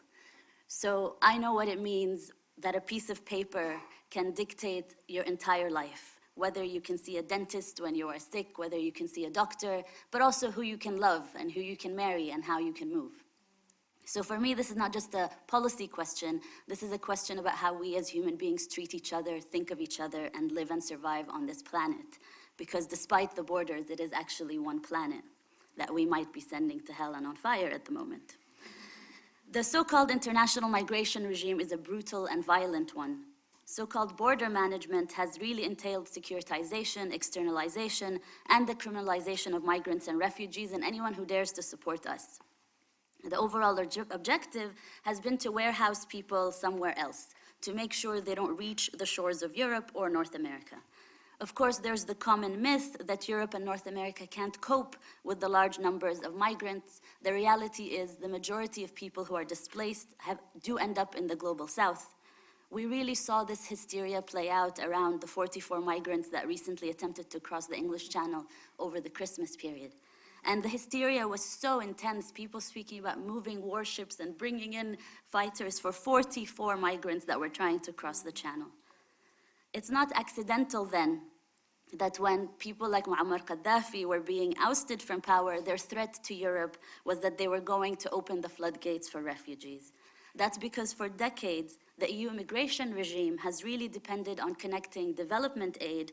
So I know what it means that a piece of paper can dictate your entire life, whether you can see a dentist when you are sick, whether you can see a doctor, but also who you can love and who you can marry and how you can move. So for me, this is not just a policy question. This is a question about how we as human beings treat each other, think of each other, and live and survive on this planet. Because despite the borders, it is actually one planet that we might be sending to hell and on fire at the moment. The so-called international migration regime is a brutal and violent one. So-called border management has really entailed securitization, externalization, and the criminalization of migrants and refugees and anyone who dares to support us. The overall objective has been to warehouse people somewhere else, to make sure they don't reach the shores of Europe or North America. Of course, there's the common myth that Europe and North America can't cope with the large numbers of migrants. The reality is the majority of people who are displaced do end up in the global south. We really saw this hysteria play out around the 44 migrants that recently attempted to cross the English Channel over the Christmas period. And the hysteria was so intense, people speaking about moving warships and bringing in fighters for 44 migrants that were trying to cross the channel. It's not accidental then that when people like Muammar Gaddafi were being ousted from power, their threat to Europe was that they were going to open the floodgates for refugees. That's because for decades, the EU immigration regime has really depended on connecting development aid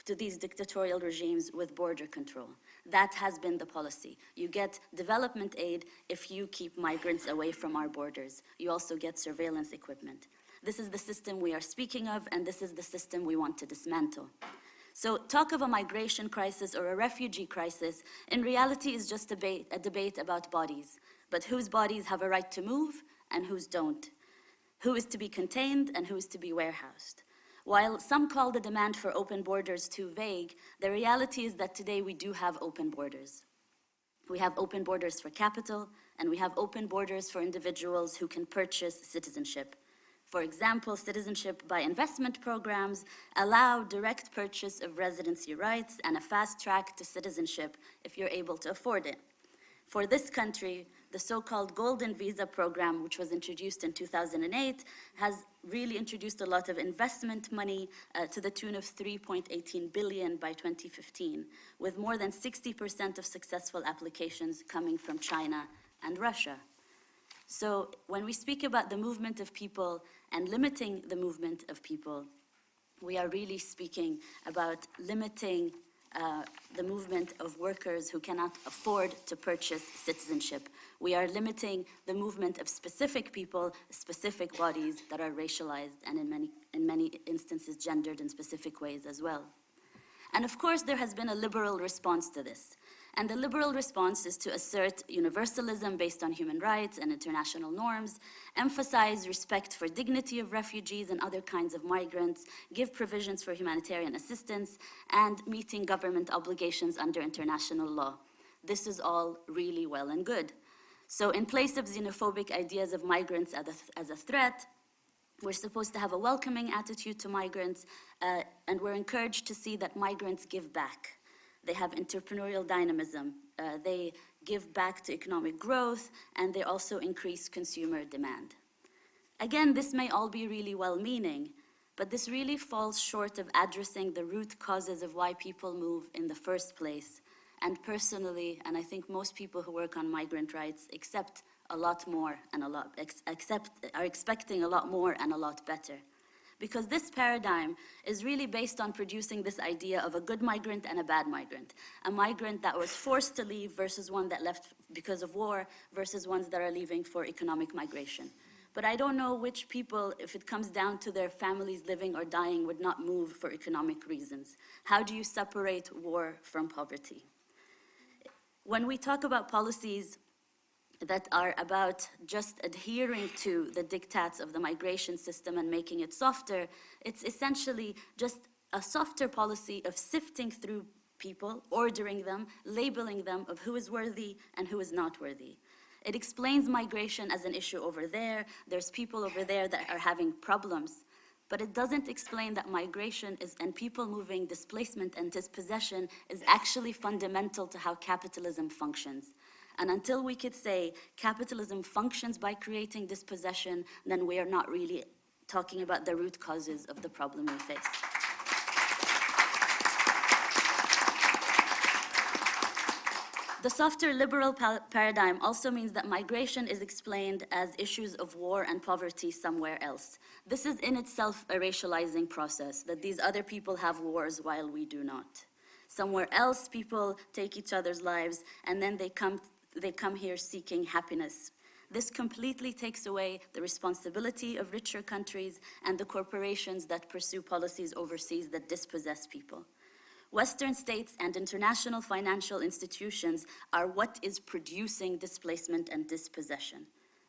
to these dictatorial regimes with border control. That has been the policy. You get development aid if you keep migrants away from our borders. You also get surveillance equipment. This is the system we are speaking of, and this is the system we want to dismantle. So talk of a migration crisis or a refugee crisis, in reality is just a debate about bodies. But whose bodies have a right to move and whose don't? Who is to be contained and who is to be warehoused? While some call the demand for open borders too vague, the reality is that today we do have open borders. We have open borders for capital, and we have open borders for individuals who can purchase citizenship. For example, citizenship by investment programs allow direct purchase of residency rights and a fast track to citizenship if you're able to afford it. For this country, the so-called Golden Visa program, which was introduced in 2008, has really introduced a lot of investment money to the tune of 3.18 billion by 2015, with more than 60% of successful applications coming from China and Russia. So when we speak about the movement of people and limiting the movement of people, we are really speaking about limiting the movement of workers who cannot afford to purchase citizenship. We are limiting the movement of specific people, specific bodies that are racialized and in many instances gendered in specific ways as well. And of course, there has been a liberal response to this. And the liberal response is to assert universalism based on human rights and international norms, emphasize respect for dignity of refugees and other kinds of migrants, give provisions for humanitarian assistance, and meeting government obligations under international law. This is all really well and good. So in place of xenophobic ideas of migrants as a threat, we're supposed to have a welcoming attitude to migrants, and we're encouraged to see that migrants give back. They have entrepreneurial dynamism. They give back to economic growth, and they also increase consumer demand. Again, this may all be really well-meaning, but this really falls short of addressing the root causes of why people move in the first place. And personally, and I think most people who work on migrant rights accept a lot more and are expecting a lot more and a lot better. Because this paradigm is really based on producing this idea of a good migrant and a bad migrant. A migrant that was forced to leave versus one that left because of war versus ones that are leaving for economic migration. But I don't know which people, if it comes down to their families living or dying, would not move for economic reasons. How do you separate war from poverty? When we talk about policies that are about just adhering to the diktats of the migration system and making it softer, it's essentially just a softer policy of sifting through people, ordering them, labeling them of who is worthy and who is not worthy. It explains migration as an issue over there. There's people over there that are having problems. But it doesn't explain that migration and people moving, displacement and dispossession is actually fundamental to how capitalism functions. And until we could say capitalism functions by creating dispossession, then we are not really talking about the root causes of the problem we face. The softer liberal paradigm also means that migration is explained as issues of war and poverty somewhere else. This is in itself a racializing process, that these other people have wars while we do not. Somewhere else, people take each other's lives, and then they come here seeking happiness. This completely takes away the responsibility of richer countries and the corporations that pursue policies overseas that dispossess people. Western states and international financial institutions are what is producing displacement and dispossession.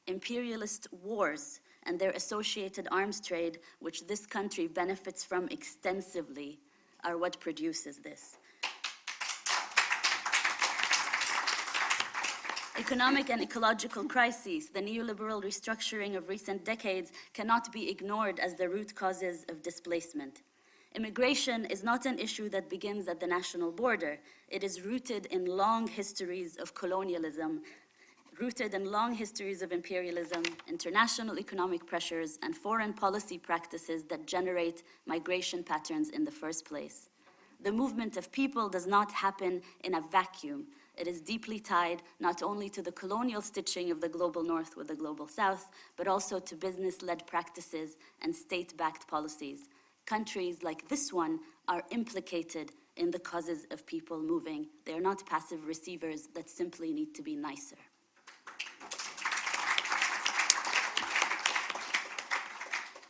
Imperialist wars and their associated arms trade, which this country benefits from extensively, are what produces this. Economic and ecological crises, the neoliberal restructuring of recent decades, cannot be ignored as the root causes of displacement. Immigration is not an issue that begins at the national border. It is rooted in long histories of colonialism, rooted in long histories of imperialism, international economic pressures, and foreign policy practices that generate migration patterns in the first place. The movement of people does not happen in a vacuum. It is deeply tied not only to the colonial stitching of the global north with the global south, but also to business-led practices and state-backed policies. Countries like this one are implicated in the causes of people moving. They are not passive receivers that simply need to be nicer.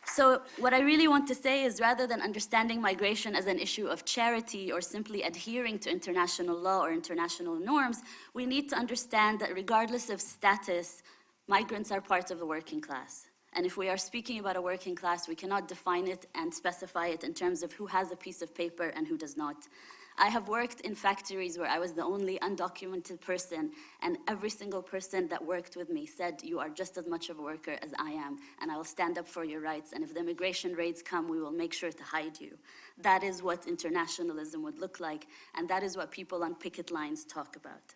So what I really want to say is, rather than understanding migration as an issue of charity or simply adhering to international law or international norms, we need to understand that regardless of status, migrants are part of the working class. And if we are speaking about a working class, we cannot define it and specify it in terms of who has a piece of paper and who does not. I have worked in factories where I was the only undocumented person, and every single person that worked with me said, "You are just as much of a worker as I am, and I will stand up for your rights, and if the immigration raids come, we will make sure to hide you." That is what internationalism would look like, and that is what people on picket lines talk about.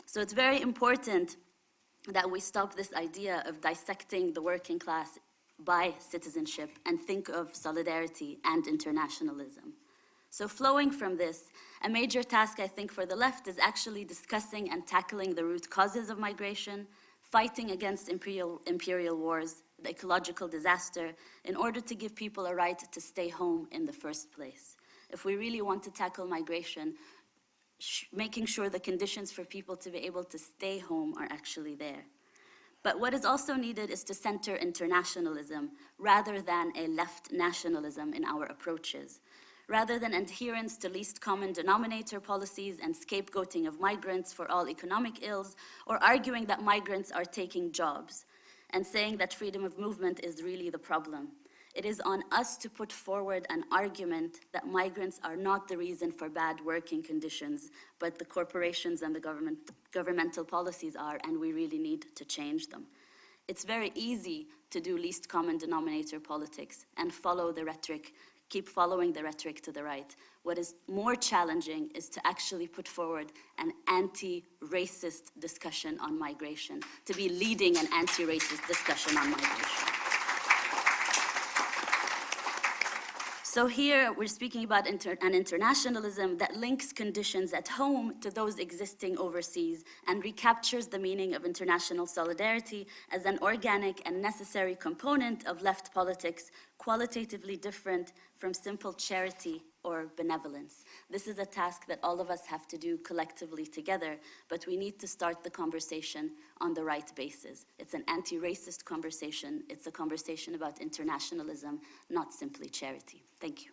So it's very important that we stop this idea of dissecting the working class by citizenship and think of solidarity and internationalism. So flowing from this, a major task, I think, for the left is actually discussing and tackling the root causes of migration, fighting against imperial wars, the ecological disaster, in order to give people a right to stay home in the first place. If we really want to tackle migration, making sure the conditions for people to be able to stay home are actually there. But what is also needed is to center internationalism rather than a left nationalism in our approaches. Rather than adherence to least common denominator policies and scapegoating of migrants for all economic ills, or arguing that migrants are taking jobs, and saying that freedom of movement is really the problem. It is on us to put forward an argument that migrants are not the reason for bad working conditions, but the corporations and the governmental policies are, and we really need to change them. It's very easy to do least common denominator politics and follow the rhetoric, keep following the rhetoric to the right. What is more challenging is to actually put forward an anti-racist discussion on migration, to be leading an anti-racist discussion on migration. So here we're speaking about an internationalism that links conditions at home to those existing overseas and recaptures the meaning of international solidarity as an organic and necessary component of left politics, qualitatively different from simple charity or benevolence. This is a task that all of us have to do collectively together, but we need to start the conversation on the right basis. It's an anti-racist conversation. It's a conversation about internationalism, not simply charity. Thank you.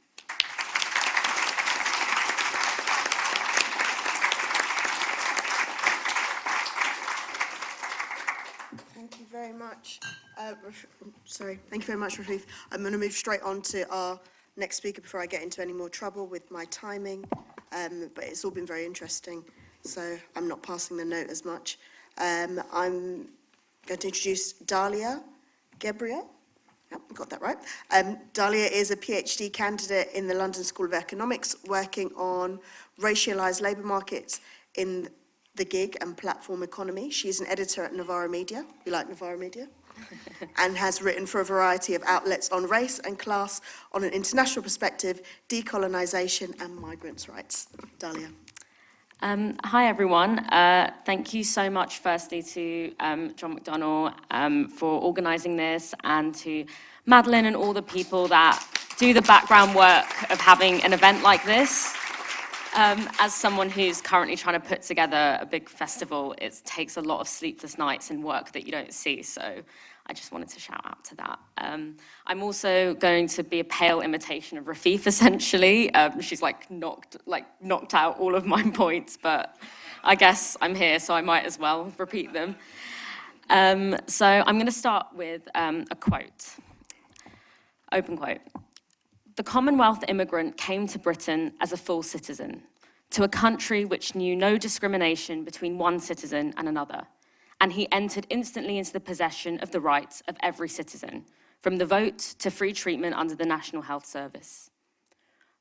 Thank you very much. Thank you very much, Rafeef. I'm going to move straight on to our next speaker before I get into any more trouble with my timing, but it's all been very interesting, so I'm not passing the note as much. I'm going to introduce Dalia Gebrial. Yep, got that right. Dalia is a PhD candidate in the London School of Economics, working on racialised labour markets in the gig and platform economy. She's an editor at Novara Media. You like Novara Media? And has written for a variety of outlets on race and class, on an international perspective, decolonisation and migrants' rights. Dalia. Hi everyone. Thank you so much firstly to John McDonnell for organising this, and to Madeline and all the people that do the background work of having an event like this. As someone who's currently trying to put together a big festival, it takes a lot of sleepless nights and work that you don't see, so I just wanted to shout out to that. I'm also going to be a pale imitation of Rafeef, essentially. She's knocked out all of my points, but I guess I'm here, so I might as well repeat them. So I'm going to start with a quote, open quote. The Commonwealth immigrant came to Britain as a full citizen, to a country which knew no discrimination between one citizen and another, and he entered instantly into the possession of the rights of every citizen, from the vote to free treatment under the National Health Service.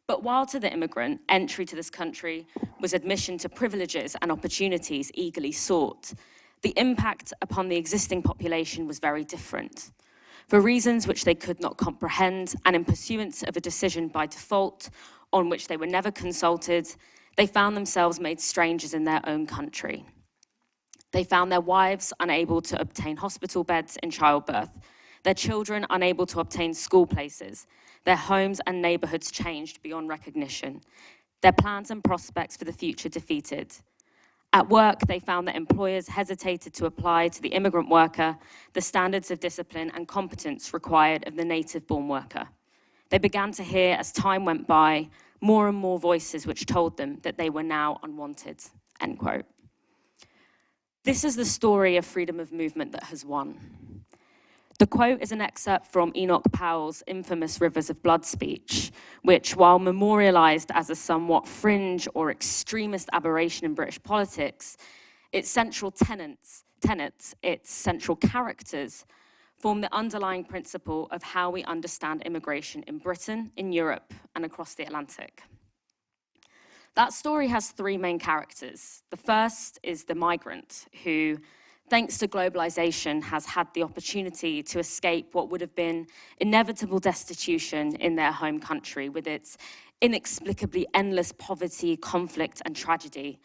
But while to the immigrant, entry to this country was admission to privileges and opportunities eagerly sought, the impact upon the existing population was very different. For reasons which they could not comprehend, and in pursuance of a decision by default on which they were never consulted, they found themselves made strangers in their own country. They found their wives unable to obtain hospital beds in childbirth, their children unable to obtain school places, their homes and neighbourhoods changed beyond recognition, their plans and prospects for the future defeated. At work, they found that employers hesitated to apply to the immigrant worker the standards of discipline and competence required of the native-born worker. They began to hear, as time went by, more and more voices which told them that they were now unwanted, end quote. This is the story of freedom of movement that has won. The quote is an excerpt from Enoch Powell's infamous Rivers of Blood speech, which, while memorialized as a somewhat fringe or extremist aberration in British politics, its central tenets, its central characters, form the underlying principle of how we understand immigration in Britain, in Europe, and across the Atlantic. That story has three main characters. The first is the migrant, who, thanks to globalization, has had the opportunity to escape what would have been inevitable destitution in their home country with its inexplicably endless poverty, conflict, and tragedy,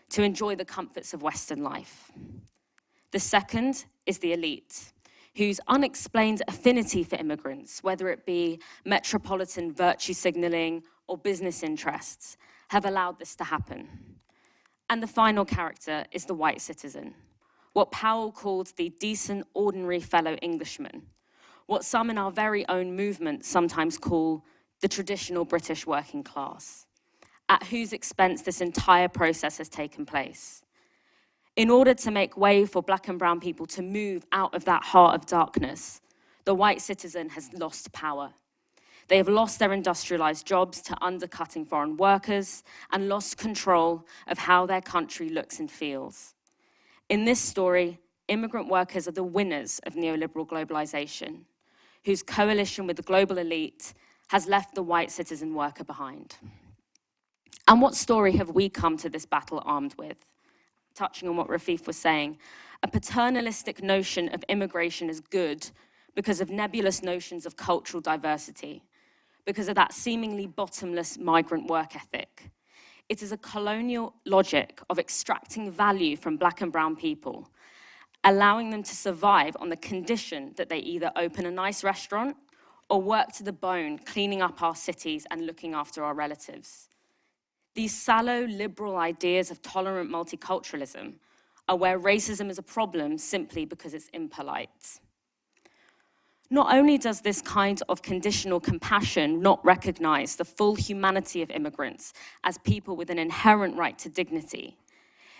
to enjoy the comforts of Western life. The second is the elite, whose unexplained affinity for immigrants, whether it be metropolitan virtue signaling or business interests, have allowed this to happen. And the final character is the white citizen, what Powell called the decent, ordinary fellow Englishman, what some in our very own movement sometimes call the traditional British working class, at whose expense this entire process has taken place. In order to make way for black and brown people to move out of that heart of darkness, the white citizen has lost power. They have lost their industrialized jobs to undercutting foreign workers and lost control of how their country looks and feels. In this story, immigrant workers are the winners of neoliberal globalization, whose coalition with the global elite has left the white citizen worker behind. And what story have we come to this battle armed with? Touching on what Rafeef was saying, a paternalistic notion of immigration as good because of nebulous notions of cultural diversity, because of that seemingly bottomless migrant work ethic. It is a colonial logic of extracting value from black and brown people, allowing them to survive on the condition that they either open a nice restaurant or work to the bone, cleaning up our cities and looking after our relatives. These sallow, liberal ideas of tolerant multiculturalism are where racism is a problem simply because it's impolite. Not only does this kind of conditional compassion not recognize the full humanity of immigrants as people with an inherent right to dignity,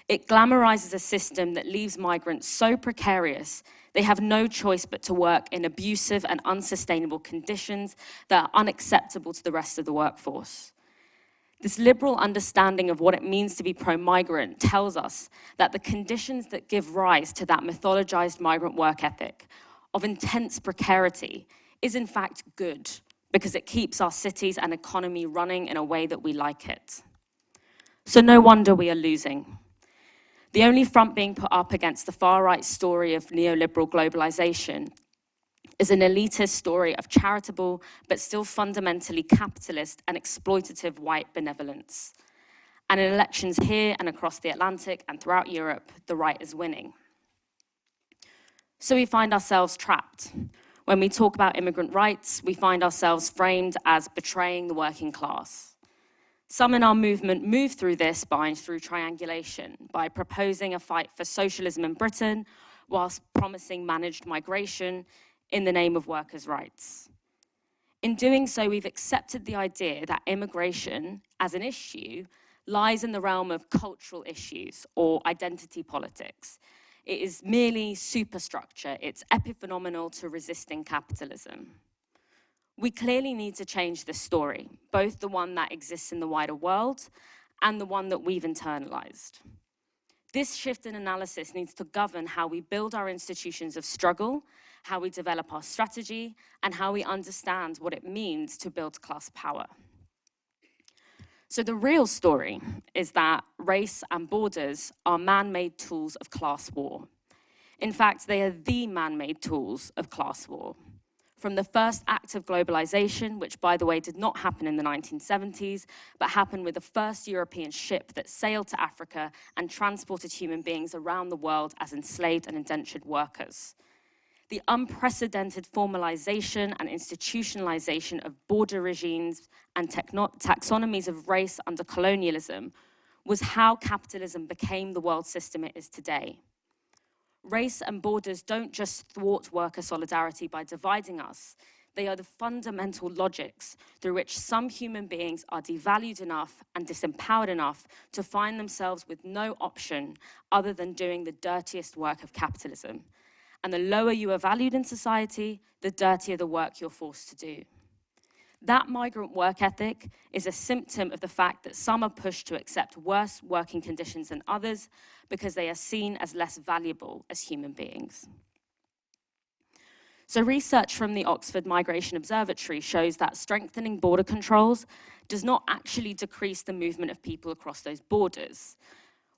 it glamorizes a system that leaves migrants so precarious they have no choice but to work in abusive and unsustainable conditions that are unacceptable to the rest of the workforce. This liberal understanding of what it means to be pro-migrant tells us that the conditions that give rise to that mythologized migrant work ethic of intense precarity is in fact good, because it keeps our cities and economy running in a way that we like it. So no wonder we are losing. The only front being put up against the far-right story of neoliberal globalization is an elitist story of charitable, but still fundamentally capitalist and exploitative white benevolence. And in elections here and across the Atlantic and throughout Europe, the right is winning. So we find ourselves trapped. When we talk about immigrant rights, we find ourselves framed as betraying the working class. Some in our movement move through this through triangulation, by proposing a fight for socialism in Britain, whilst promising managed migration in the name of workers' rights. In doing so, we've accepted the idea that immigration as an issue lies in the realm of cultural issues or identity politics. It is merely superstructure. It's epiphenomenal to resisting capitalism. We clearly need to change this story, both the one that exists in the wider world and the one that we've internalized. This shift in analysis needs to govern how we build our institutions of struggle, how we develop our strategy, and how we understand what it means to build class power. So the real story is that race and borders are man-made tools of class war. In fact, they are the man-made tools of class war. From the first act of globalization, which by the way did not happen in the 1970s, but happened with the first European ship that sailed to Africa and transported human beings around the world as enslaved and indentured workers. The unprecedented formalization and institutionalization of border regimes and taxonomies of race under colonialism was how capitalism became the world system it is today. Race and borders don't just thwart worker solidarity by dividing us, they are the fundamental logics through which some human beings are devalued enough and disempowered enough to find themselves with no option other than doing the dirtiest work of capitalism. And the lower you are valued in society, the dirtier the work you're forced to do. That migrant work ethic is a symptom of the fact that some are pushed to accept worse working conditions than others because they are seen as less valuable as human beings. So research from the Oxford Migration Observatory shows that strengthening border controls does not actually decrease the movement of people across those borders.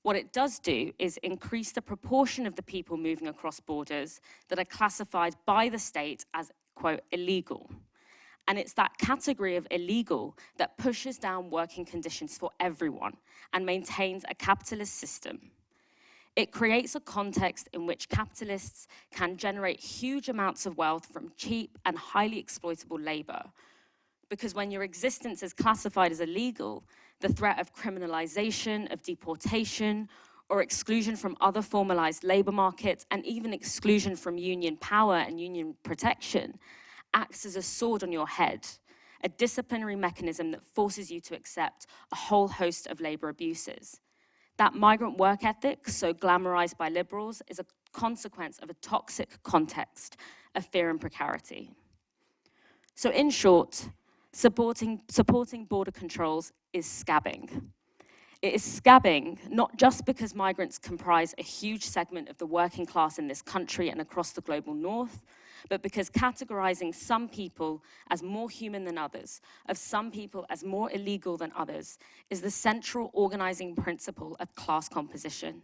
What it does do is increase the proportion of the people moving across borders that are classified by the state as, quote, illegal. And it's that category of illegal that pushes down working conditions for everyone and maintains a capitalist system. It creates a context in which capitalists can generate huge amounts of wealth from cheap and highly exploitable labor. Because when your existence is classified as illegal, the threat of criminalization, of deportation, or exclusion from other formalized labor markets, and even exclusion from union power and union protection, acts as a sword on your head, a disciplinary mechanism that forces you to accept a whole host of labour abuses. That migrant work ethic, so glamorised by liberals, is a consequence of a toxic context of fear and precarity. So in short, supporting border controls is scabbing. It is scabbing not just because migrants comprise a huge segment of the working class in this country and across the global north, but because categorizing some people as more human than others, of some people as more illegal than others, is the central organizing principle of class composition.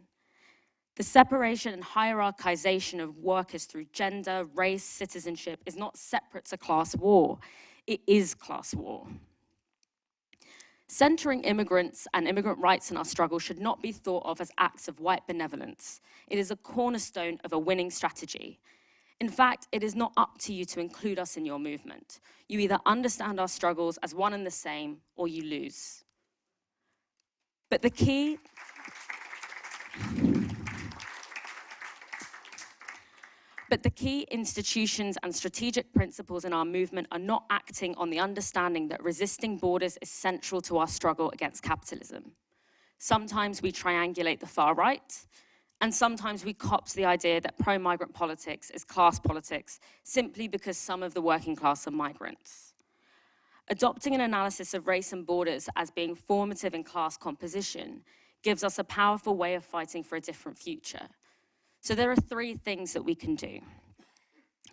The separation and hierarchization of workers through gender, race, citizenship is not separate to class war. It is class war. Centering immigrants and immigrant rights in our struggle should not be thought of as acts of white benevolence. It is a cornerstone of a winning strategy. In fact, it is not up to you to include us in your movement. You either understand our struggles as one and the same, or you lose. But the key institutions and strategic principles in our movement are not acting on the understanding that resisting borders is central to our struggle against capitalism. Sometimes we triangulate the far right, and sometimes we copt the idea that pro-migrant politics is class politics simply because some of the working class are migrants. Adopting an analysis of race and borders as being formative in class composition gives us a powerful way of fighting for a different future. So there are 3 things that we can do.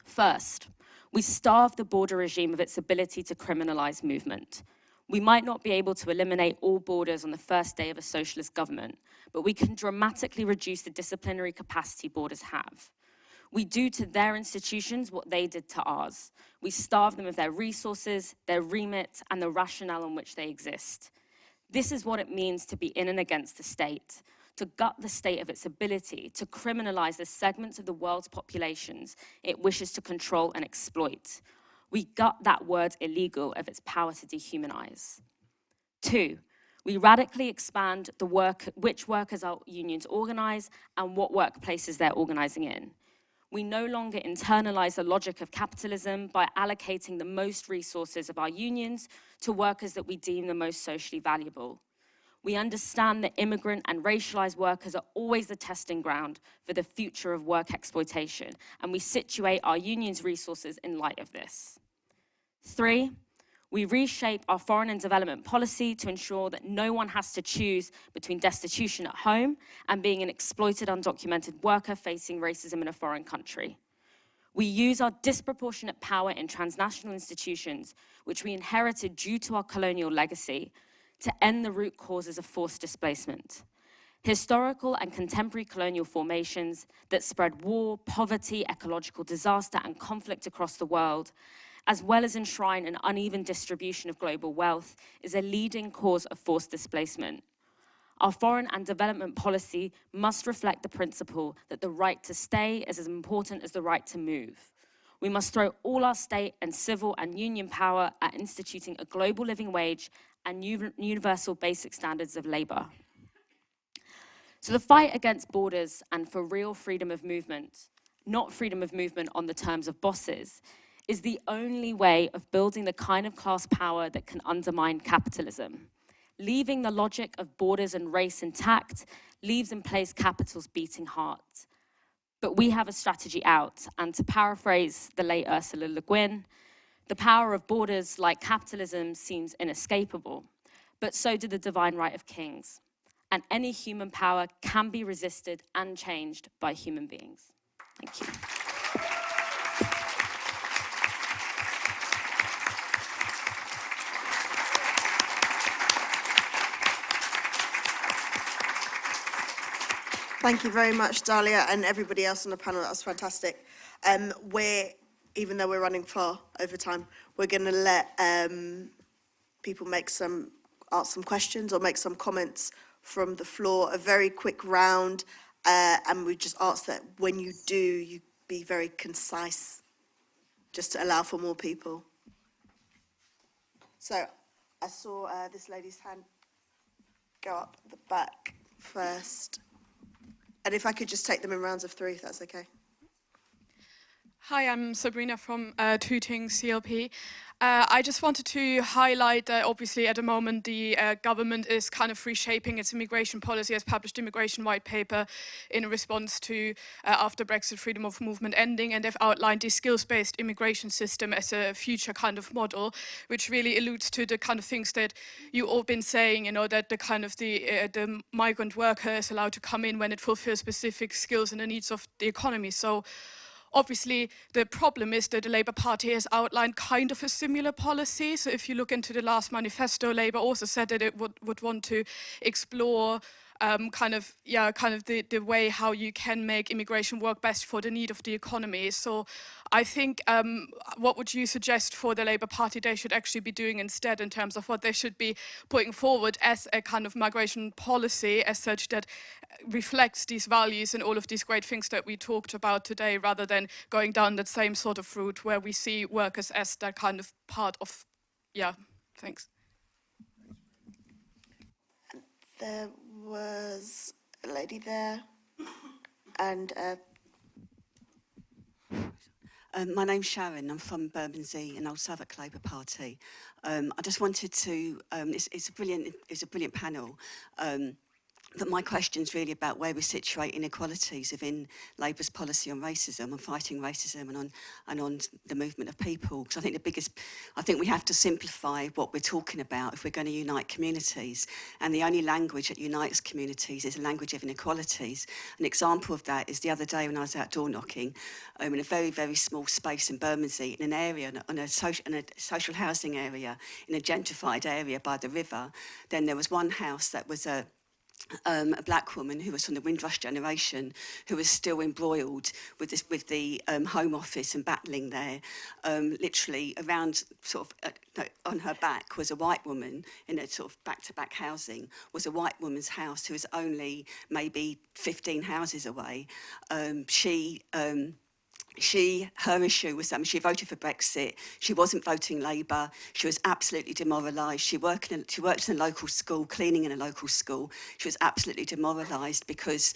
First, we starve the border regime of its ability to criminalize movement. We might not be able to eliminate all borders on the first day of a socialist government, but we can dramatically reduce the disciplinary capacity borders have. We do to their institutions what they did to ours. We starve them of their resources, their remit, and the rationale on which they exist. This is what it means to be in and against the state, to gut the state of its ability to criminalize the segments of the world's populations it wishes to control and exploit. We gut that word illegal of its power to dehumanize. 2, we radically expand which workers our unions organize and what workplaces they're organizing in. We no longer internalize the logic of capitalism by allocating the most resources of our unions to workers that we deem the most socially valuable. We understand that immigrant and racialized workers are always the testing ground for the future of work exploitation, and we situate our union's resources in light of this. 3, we reshape our foreign and development policy to ensure that no one has to choose between destitution at home and being an exploited, undocumented worker facing racism in a foreign country. We use our disproportionate power in transnational institutions, which we inherited due to our colonial legacy, to end the root causes of forced displacement. Historical and contemporary colonial formations that spread war, poverty, ecological disaster, and conflict across the world, as well as enshrine an uneven distribution of global wealth, is a leading cause of forced displacement. Our foreign and development policy must reflect the principle that the right to stay is as important as the right to move. We must throw all our state and civil and union power at instituting a global living wage and universal basic standards of labor. So the fight against borders and for real freedom of movement, not freedom of movement on the terms of bosses, is the only way of building the kind of class power that can undermine capitalism. Leaving the logic of borders and race intact leaves in place capital's beating heart. But we have a strategy out, and to paraphrase the late Ursula Le Guin, the power of borders, like capitalism, seems inescapable, but so do the divine right of kings. And any human power can be resisted and changed by human beings. Thank you. Thank you very much, Dalia, and everybody else on the panel. That was fantastic. Even though we're running far over time, we're going to let people ask some questions or make some comments from the floor, a very quick round, and we just ask that when you do, you be very concise, just to allow for more people. So I saw this lady's hand go up the back first. And if I could just take them in rounds of 3, if that's okay. Hi, I'm Sabrina from Tooting CLP. I just wanted to highlight that obviously at the moment the government is kind of reshaping its immigration policy, has published immigration white paper in response to after Brexit freedom of movement ending, and they've outlined the skills-based immigration system as a future kind of model, which really alludes to the kind of things that you all been saying, you know, that the kind of the migrant worker is allowed to come in when it fulfills specific skills and the needs of the economy. So obviously, the problem is that the Labour Party has outlined kind of a similar policy. So if you look into the last manifesto, Labour also said that it would want to explore kind of the way how you can make immigration work best for the need of the economy. So I think what would you suggest for the Labour Party they should actually be doing instead in terms of what they should be putting forward as a kind of migration policy as such that reflects these values and all of these great things that we talked about today, rather than going down that same sort of route where we see workers as that kind of part of, thanks. There was a lady there, and my name's Sharon. I'm from Bermondsey and Old Southwark Labour Party. I just wanted to. It's a brilliant panel. But my question's really about where we situate inequalities within Labour's policy on racism and fighting racism and on the movement of people. Because I think we have to simplify what we're talking about if we're going to unite communities. And the only language that unites communities is a language of inequalities. An example of that is the other day when I was out door knocking in a very, very small space in Bermondsey, in an area, in a social housing area, in a gentrified area by the river. Then there was one house that was a black woman who was from the Windrush generation, who was still embroiled with the Home Office and battling there. Literally around on her back was a white woman in a sort of back-to-back housing, was a white woman's house who was only maybe 15 houses away. Her issue was that she voted for Brexit. She wasn't voting Labour. She was absolutely demoralised. She worked in a local school, cleaning in a local school. She was absolutely demoralised because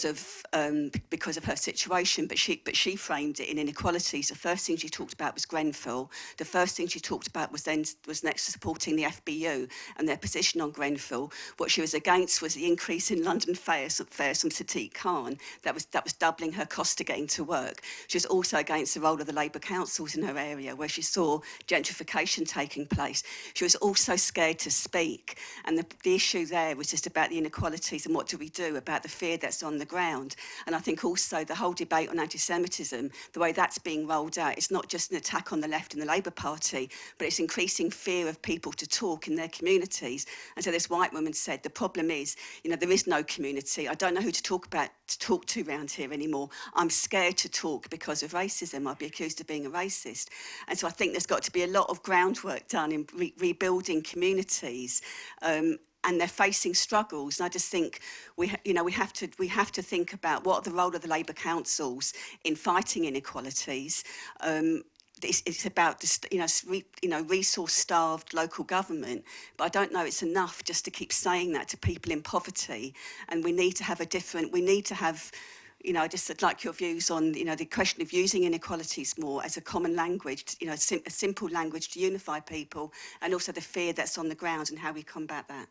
of her situation. But she framed it in inequalities. The first thing she talked about was Grenfell. The first thing she talked about was next to supporting the FBU and their position on Grenfell. What she was against was the increase in London fares from Sadiq Khan. That was doubling her cost of getting to work. She was also against the role of the Labour councils in her area, where she saw gentrification taking place. She was also scared to speak. And the issue there was just about the inequalities and what do we do about the fear that's on the ground. And I think also the whole debate on anti-Semitism, the way that's being rolled out, it's not just an attack on the left and the Labour Party, but it's increasing fear of people to talk in their communities. And so this white woman said, the problem is, there is no community. I don't know who to talk to around here anymore. I'm scared to talk because of racism. I'd be accused of being a racist. And so I think there's got to be a lot of groundwork done in rebuilding communities. And they're facing struggles. And I just think we have to think about what are the role of the Labour councils in fighting inequalities. It's about resource-starved local government, but I don't know it's enough just to keep saying that to people in poverty. And we need to have just like your views on, the question of using inequalities more as a common language, a simple language to unify people, and also the fear that's on the ground and how we combat that.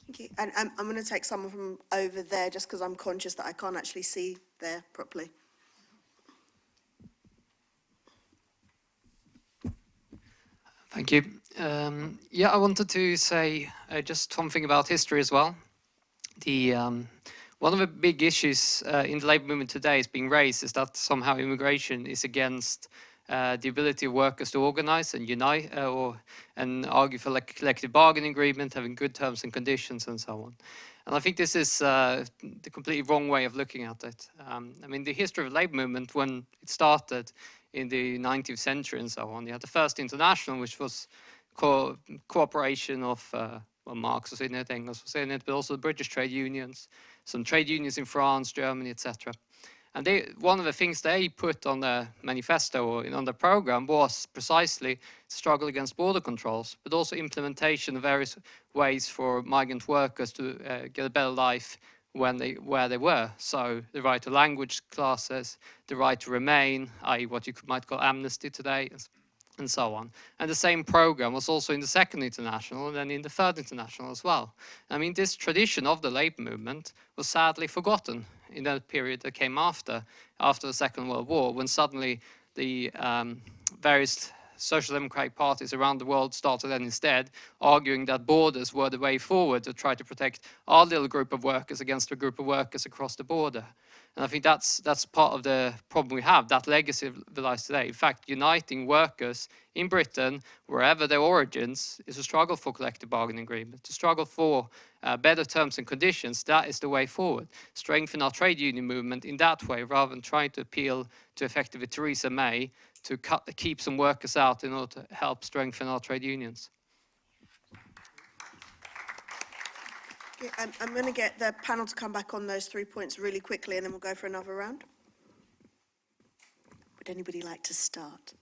thank you. And I'm going to take someone from over there just because I'm conscious that I can't actually see there properly. Thank you. I wanted to say just something about history as well. One of the big issues in the labour movement today is being raised is that somehow immigration is against the ability of workers to organise and unite and argue for like collective bargaining agreement, having good terms and conditions and so on. And I think this is the completely wrong way of looking at it. The history of the labour movement, when it started in the 19th century and so on, you had the first international, which was cooperation of, Marx was in it, Engels was in it, but also the British trade unions, some trade unions in France, Germany, etc. And one of the things they put on their manifesto or on their program was precisely struggle against border controls, but also implementation of various ways for migrant workers to get a better life where they were. So the right to language classes, the right to remain, i.e. what you might call amnesty today, and so on. And the same program was also in the Second International and then in the Third International as well. I mean, this tradition of the labour movement was sadly forgotten in that period that came after the Second World War, when suddenly the various social democratic parties around the world started then instead arguing that borders were the way forward to try to protect our little group of workers against a group of workers across the border. And I think that's part of the problem we have, that legacy lies today. In fact, uniting workers in Britain, wherever their origins, is a struggle for collective bargaining agreement, to struggle for better terms and conditions. That is the way forward. Strengthen our trade union movement in that way, rather than trying to appeal to effectively Theresa May to keep some workers out in order to help strengthen our trade unions. Yeah, I'm going to get the panel to come back on those 3 points really quickly, and then we'll go for another round. Would anybody like to start?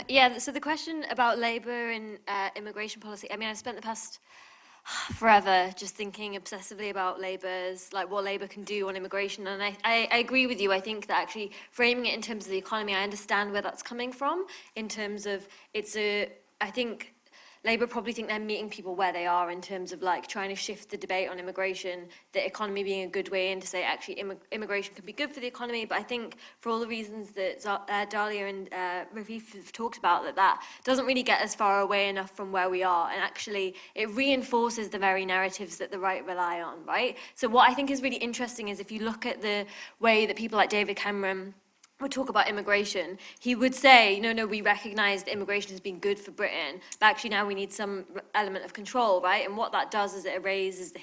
Yeah, so the question about labour and immigration policy, I mean, I've spent the past forever just thinking obsessively about Labour's, like what Labour can do on immigration, and I agree with you. I think that actually framing it in terms of the economy, I understand where that's coming from, in terms of I think Labour probably think they're meeting people where they are in terms of like trying to shift the debate on immigration, the economy being a good way in to say actually immigration can be good for the economy. But I think for all the reasons that Dalia and Rafeef have talked about, that doesn't really get us far away enough from where we are. And actually it reinforces the very narratives that the right rely on, right? So what I think is really interesting is if you look at the way that people like David Cameron would talk about immigration, he would say, no, we recognise that immigration has been good for Britain, but actually now we need some element of control, right? And what that does is it erases the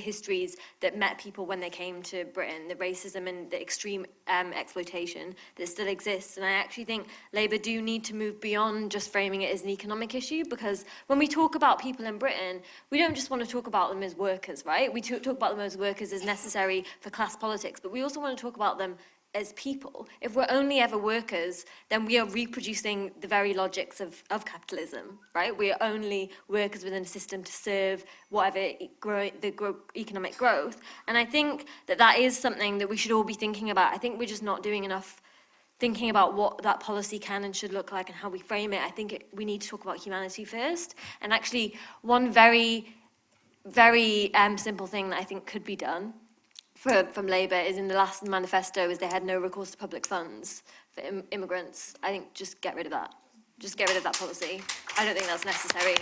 histories that met people when they came to Britain, the racism and the extreme exploitation that still exists. And I actually think Labour do need to move beyond just framing it as an economic issue, because when we talk about people in Britain, we don't just want to talk about them as workers, right? We talk about them as workers as necessary for class politics, but we also want to talk about them as people. If we're only ever workers, then we are reproducing the very logics of capitalism, right? We are only workers within a system to serve whatever economic growth. And I think that is something that we should all be thinking about. I think we're just not doing enough thinking about what that policy can and should look like and how we frame it. I think we need to talk about humanity first. And actually, one very, very simple thing that I think could be done from Labour is in the last manifesto is they had no recourse to public funds for immigrants. I think just get rid of that. Just get rid of that policy. I don't think that's necessary.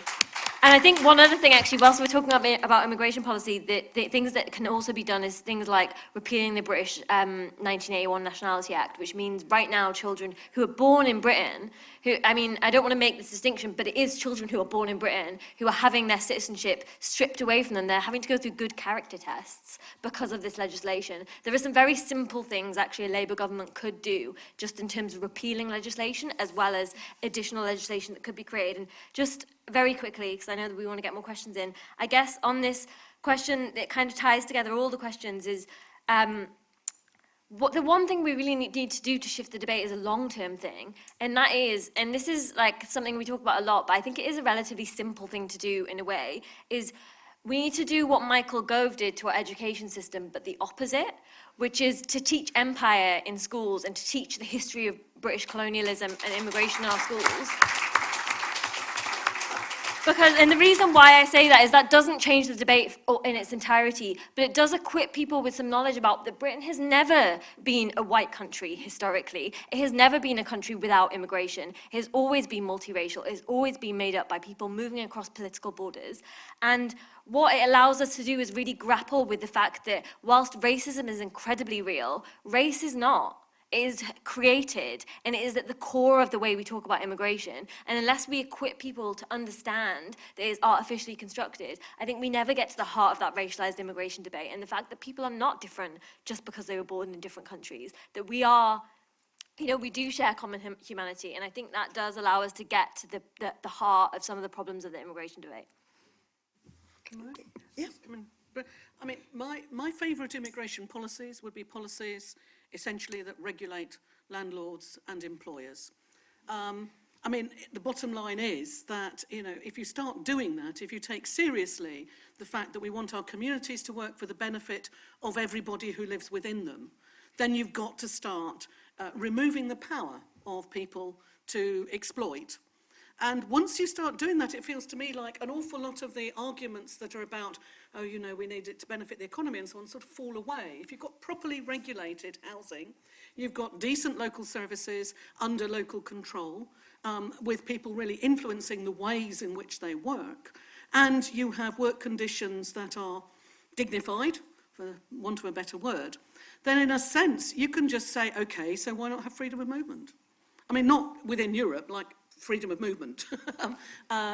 And I think one other thing, actually, whilst we're talking about immigration policy, the things that can also be done is things like repealing the British 1981 Nationality Act, which means right now children who are born in Britain, I don't want to make this distinction, but it is children who are born in Britain who are having their citizenship stripped away from them. They're having to go through good character tests because of this legislation. There are some very simple things, actually, a Labour government could do just in terms of repealing legislation as well as additional legislation that could be created. And just very quickly, because I know that we want to get more questions in, I guess on this question that kind of ties together all the questions is what the one thing we really need to do to shift the debate is a long-term thing, and that is, and this is like something we talk about a lot, but I think it is a relatively simple thing to do in a way, is we need to do what Michael Gove did to our education system, but the opposite, which is to teach empire in schools and to teach the history of British colonialism and immigration in our schools. And the reason why I say that is that doesn't change the debate in its entirety, but it does equip people with some knowledge about that Britain has never been a white country historically. It has never been a country without immigration. It has always been multiracial. It has always been made up by people moving across political borders. And what it allows us to do is really grapple with the fact that whilst racism is incredibly real, race is not. It is created, and it is at the core of the way we talk about immigration. And unless we equip people to understand that it is artificially constructed, I think we never get to the heart of that racialized immigration debate, and the fact that people are not different just because they were born in different countries, that we are, we do share common humanity, and I think that does allow us to get to the heart of some of the problems of the immigration debate. Yeah. I mean, my favourite immigration policies would be policies essentially that regulate landlords and employers. I mean, the bottom line is that, you know, if you start doing that, if you take seriously the fact that we want our communities to work for the benefit of everybody who lives within them, then you've got to start removing the power of people to exploit. And once you start doing that, it feels to me like an awful lot of the arguments that are about, oh, you know, we need it to benefit the economy and so on, sort of fall away. If you've got properly regulated housing, you've got decent local services under local control, with people really influencing the ways in which they work, and you have work conditions that are dignified, for want of a better word, then in a sense, you can just say, okay, so why not have freedom of movement? I mean, not within Europe, like freedom of movement,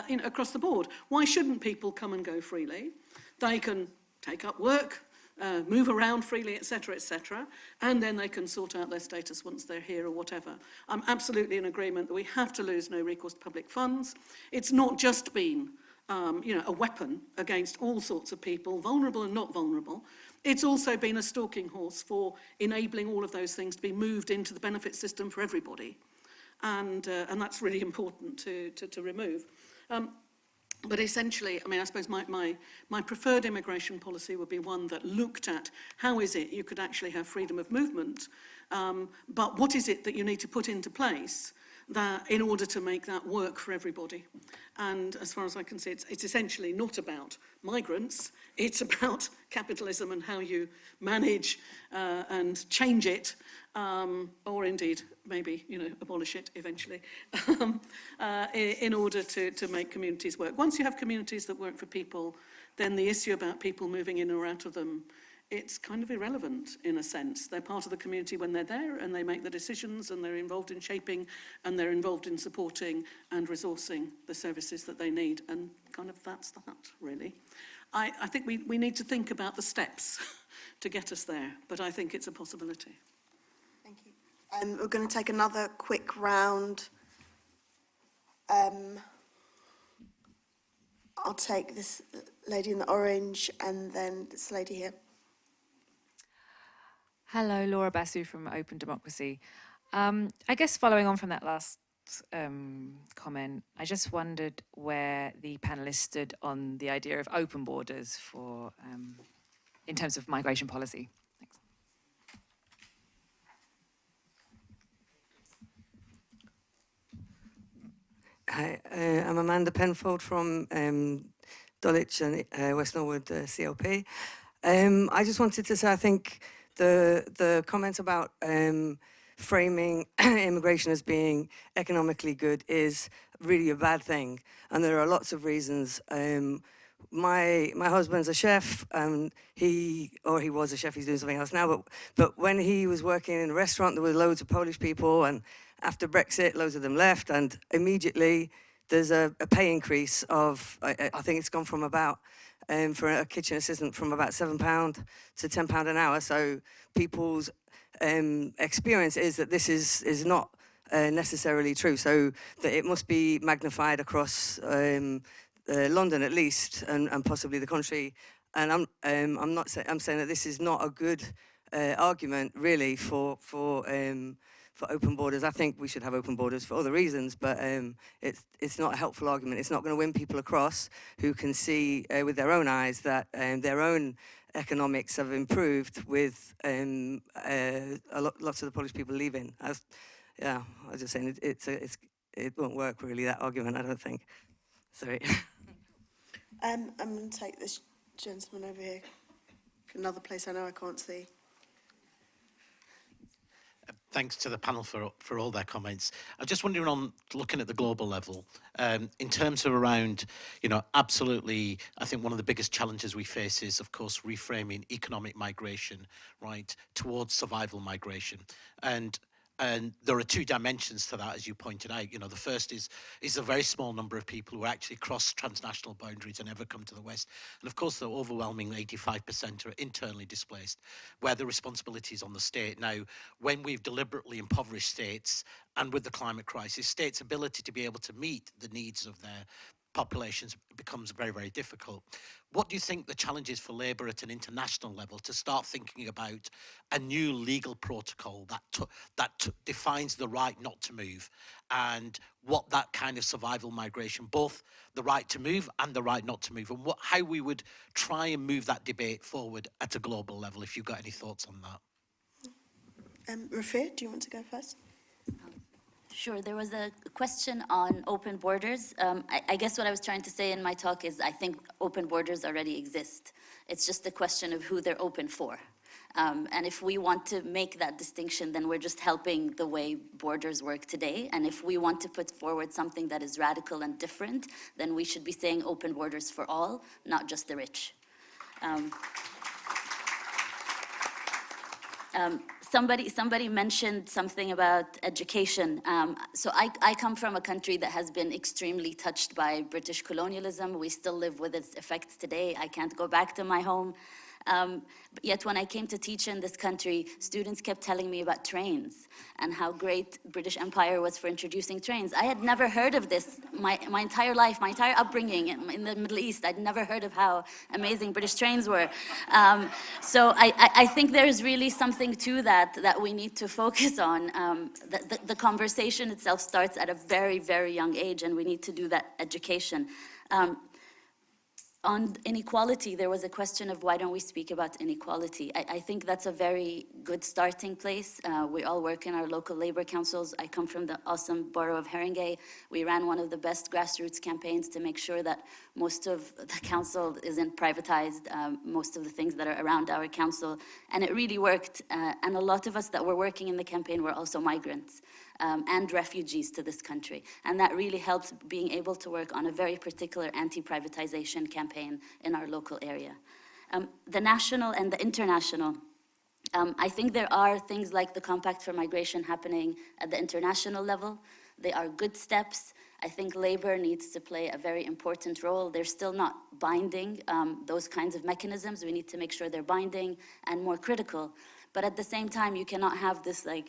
you know, across the board. Why shouldn't people come and go freely? They can take up work, move around freely, etc., and then they can sort out their status once they're here or whatever. I'm absolutely in agreement that we have to lose no recourse to public funds. It's not just been, you know, a weapon against all sorts of people, vulnerable and not vulnerable. It's also been a stalking horse for enabling all of those things to be moved into the benefit system for everybody. And that's really important to remove. But essentially, I mean, I suppose my preferred immigration policy would be one that looked at how is it you could actually have freedom of movement, but what is it that you need to put into place that in order to make that work for everybody. And as far as I can see, it's essentially not about migrants, it's about capitalism and how you manage and change it, or indeed maybe, you know, abolish it eventually, in order to make communities work. Once you have communities that work for people, then the issue about people moving in or out of them, it's kind of irrelevant in a sense. They're part of the community when they're there and they make the decisions and they're involved in shaping and they're involved in supporting and resourcing the services that they need, and kind of that's that, really. I think we need to think about the steps to get us there, but I think it's a possibility. Thank you. We're going to take another quick round. I'll take this lady in the orange and then this lady here. Hello, Laura Basu from Open Democracy. I guess following on from that last comment, I just wondered where the panelists stood on the idea of open borders for, in terms of migration policy. Thanks. Hi, I'm Amanda Penfold from Dulwich and West Norwood CLP. I just wanted to say, I think the comments about framing immigration as being economically good is really a bad thing, and there are lots of reasons. My husband's a chef, and he was a chef. He's doing something else now. But when he was working in a restaurant, there were loads of Polish people, and after Brexit, loads of them left, and immediately there's a pay increase of I think it's gone from about for a kitchen assistant from about £7 to £10 an hour. So people's experience is that this is not necessarily true. So that it must be magnified across London at least, and possibly the country. And I'm saying that this is not a good argument really for open borders. I think we should have open borders for other reasons, but it's not a helpful argument. It's not going to win people across who can see with their own eyes that their own economics have improved with lots of the Polish people leaving. I was just saying it won't work really, that argument, I don't think. Sorry. I'm going to take this gentleman over here. Another place I know I can't see. Thanks to the panel for all their comments. I'm just wondering, on looking at the global level, in terms of around, you know, absolutely, I think one of the biggest challenges we face is, of course, reframing economic migration, right, towards survival migration. And there are two dimensions to that, as you pointed out. You know, the first is a very small number of people who actually cross transnational boundaries and ever come to the West. And of course, the overwhelming 85% are internally displaced, where the responsibility is on the state. Now, when we've deliberately impoverished states, and with the climate crisis, states' ability to be able to meet the needs of their populations becomes very, very difficult. What do you think the challenge is for Labour at an international level to start thinking about a new legal protocol that defines the right not to move, and what that kind of survival migration, both the right to move and the right not to move, and how we would try and move that debate forward at a global level, if you've got any thoughts on that? Rafeef, do you want to go first? Sure, there was a question on open borders. I guess what I was trying to say in my talk is I think open borders already exist. It's just a question of who they're open for. And if we want to make that distinction, then we're just helping the way borders work today. And if we want to put forward something that is radical and different, then we should be saying open borders for all, not just the rich. Somebody mentioned something about education. So I come from a country that has been extremely touched by British colonialism. We still live with its effects today. I can't go back to my home. But yet when I came to teach in this country, students kept telling me about trains and how great British Empire was for introducing trains. I had never heard of this my entire life, my entire upbringing in the Middle East. I'd never heard of how amazing British trains were. So I think there's really something to that we need to focus on. The conversation itself starts at a very, very young age, and we need to do that education. On inequality, there was a question of why don't we speak about inequality? I think that's a very good starting place. We all work in our local labor councils. I come from the awesome borough of Haringey. We ran one of the best grassroots campaigns to make sure that most of the council isn't privatized, most of the things that are around our council, and it really worked. And a lot of us that were working in the campaign were also migrants. And refugees to this country. And that really helped being able to work on a very particular anti-privatization campaign in our local area. The national and the international. I think there are things like the Compact for Migration happening at the international level. They are good steps. I think labor needs to play a very important role. They're still not binding, those kinds of mechanisms. We need to make sure they're binding and more critical. But at the same time, you cannot have this like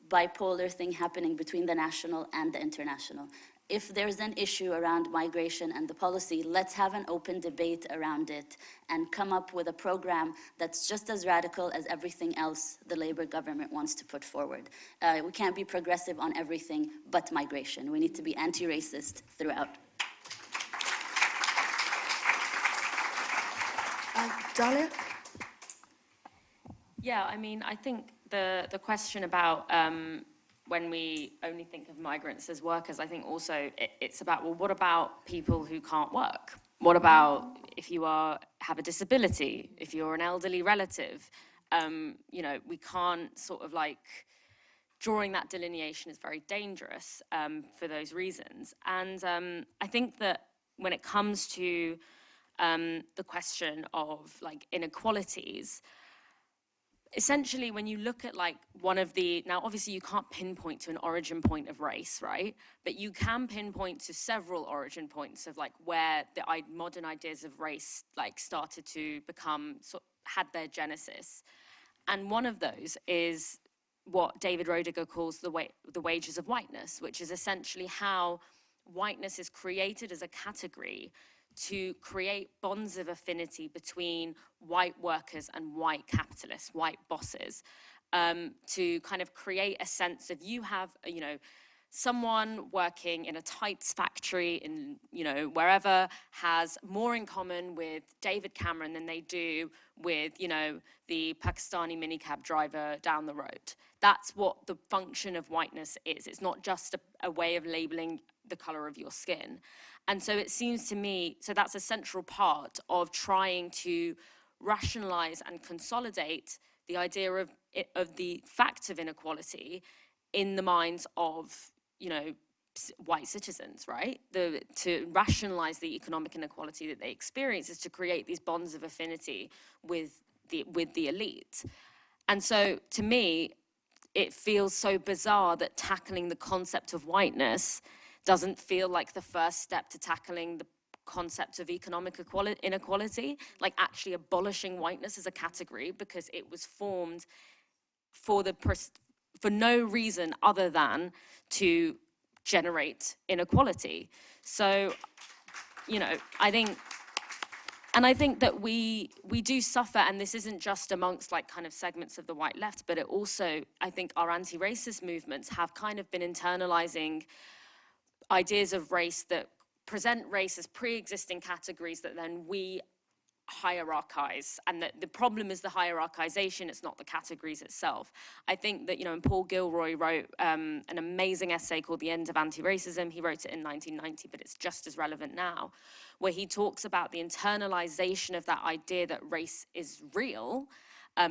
bipolar thing happening between the national and the international. If there's an issue around migration and the policy, let's have an open debate around it and come up with a program that's just as radical as everything else the Labour government wants to put forward. We can't be progressive on everything but migration. We need to be anti-racist throughout. Dalia? Yeah, I mean, I think the question about when we only think of migrants as workers, I think also it's about, well, what about people who can't work? What about if you have a disability, if you're an elderly relative? You know, we can't sort of like, drawing that delineation is very dangerous for those reasons. And I think that when it comes to the question of like inequalities, essentially, when you look at like one of the, now obviously you can't pinpoint to an origin point of race, right? But you can pinpoint to several origin points of like where the modern ideas of race like started to become, had their genesis. And one of those is what David Roediger calls the wages of whiteness, which is essentially how whiteness is created as a category to create bonds of affinity between white workers and white capitalists, white bosses, to kind of create a sense of you have, you know, someone working in a tights factory in, you know, wherever has more in common with David Cameron than they do with, you know, the Pakistani minicab driver down the road. That's what the function of whiteness is. It's not just a way of labeling the color of your skin. And so it seems to me, so that's a central part of trying to rationalize and consolidate the idea of the fact of inequality in the minds of, you know, white citizens, right? To rationalize the economic inequality that they experience is to create these bonds of affinity with the elite. And so to me, it feels so bizarre that tackling the concept of whiteness doesn't feel like the first step to tackling the concept of economic inequality, like actually abolishing whiteness as a category, because it was formed for no reason other than to generate inequality. So I think that we do suffer, and this isn't just amongst like kind of segments of the white left, but it also, I think our anti-racist movements have kind of been internalizing ideas of race that present race as pre-existing categories that then we hierarchize, and that the problem is the hierarchization, it's not the categories itself. I think that, and Paul Gilroy wrote an amazing essay called The End of Anti-Racism. He wrote it in 1990, but it's just as relevant now, where he talks about the internalization of that idea that race is real,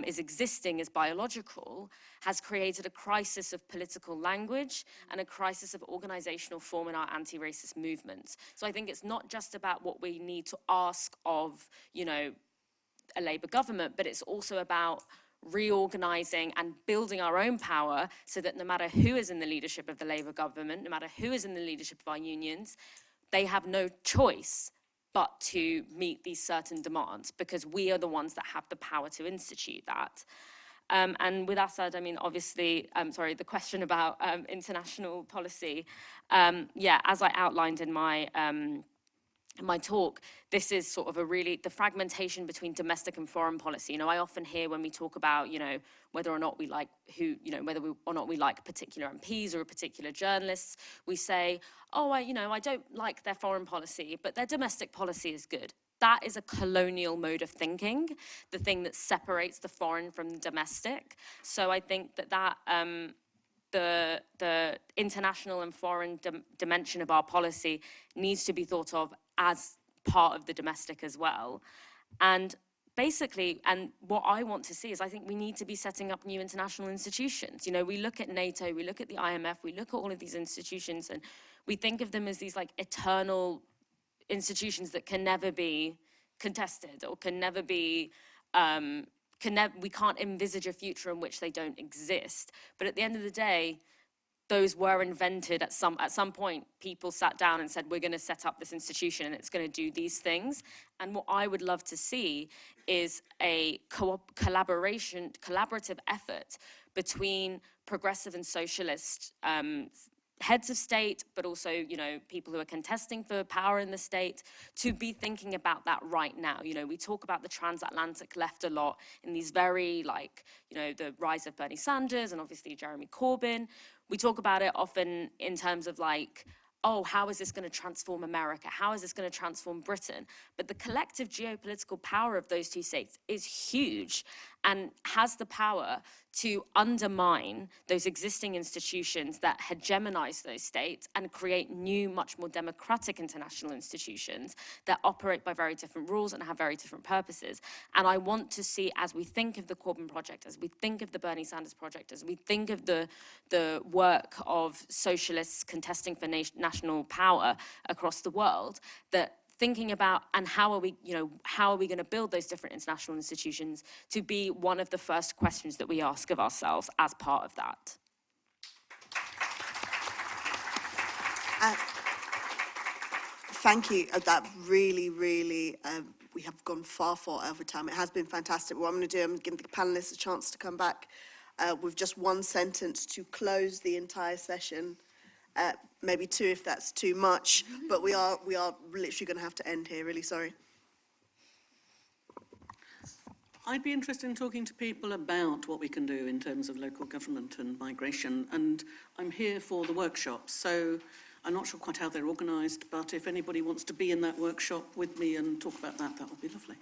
is existing, is biological, has created a crisis of political language and a crisis of organizational form in our anti-racist movements. So I think it's not just about what we need to ask of, a Labour government, but it's also about reorganizing and building our own power so that no matter who is in the leadership of the Labour government, no matter who is in the leadership of our unions, they have no choice but to meet these certain demands, because we are the ones that have the power to institute that. And with that said, obviously, the question about international policy, as I outlined in my talk, this is sort of the fragmentation between domestic and foreign policy. I often hear when we talk about, whether or not we like particular MPs or particular journalists, we say, I don't like their foreign policy, but their domestic policy is good. That is a colonial mode of thinking, the thing that separates the foreign from the domestic. So I think that the international and foreign dimension of our policy needs to be thought of as part of the domestic as well. And basically, and what I want to see is, I think we need to be setting up new international institutions. We look at NATO, we look at the IMF, we look at all of these institutions, and we think of them as these like eternal institutions that can never be contested or can never be, we can't envisage a future in which they don't exist. But at the end of the day, those were invented at some point. People sat down and said, we're going to set up this institution and it's going to do these things. And what I would love to see is a collaborative effort between progressive and socialist heads of state, but also, people who are contesting for power in the state, to be thinking about that right now. We talk about the transatlantic left a lot in these very, the rise of Bernie Sanders and obviously Jeremy Corbyn. We talk about it often in terms of how is this going to transform America? How is this going to transform Britain? But the collective geopolitical power of those two states is huge and has the power to undermine those existing institutions that hegemonize those states and create new, much more democratic international institutions that operate by very different rules and have very different purposes. And I want to see, as we think of the Corbyn project, as we think of the Bernie Sanders project, as we think of the work of socialists contesting for national power across the world, that thinking about and how are we going to build those different international institutions to be one of the first questions that we ask of ourselves as part of that. Thank you. That really, we have gone far over time. It has been fantastic. What I'm going to do, I'm going to give the panelists a chance to come back with just one sentence to close the entire session. Maybe two if that's too much, but we are literally going to have to end here. Really sorry. I'd be interested in talking to people about what we can do in terms of local government and migration, and I'm here for the workshops, so I'm not sure quite how they're organised, but if anybody wants to be in that workshop with me and talk about that, that would be lovely.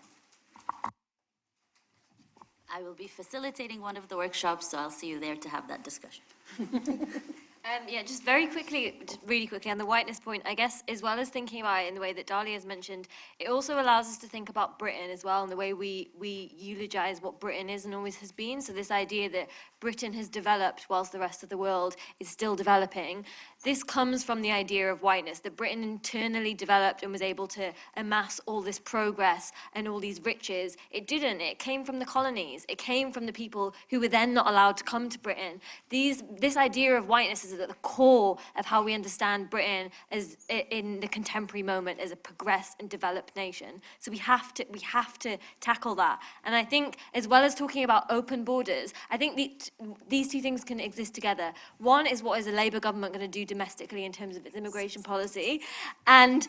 I will be facilitating one of the workshops, so I'll see you there to have that discussion. Just really quickly on the whiteness point, I guess, as well as thinking about it in the way that Dalia has mentioned, it also allows us to think about Britain as well, and the way we eulogize what Britain is and always has been. So this idea that Britain has developed whilst the rest of the world is still developing, this comes from the idea of whiteness, that Britain internally developed and was able to amass all this progress and all these riches. It didn't. It came from the colonies. It came from the people who were then not allowed to come to Britain. This idea of whiteness is at the core of how we understand Britain as in the contemporary moment as a progressed and developed nation. So we have to tackle that. And I think, as well as talking about open borders, I think these two things can exist together. One is, what is the Labour government going to do domestically in terms of its immigration policy? And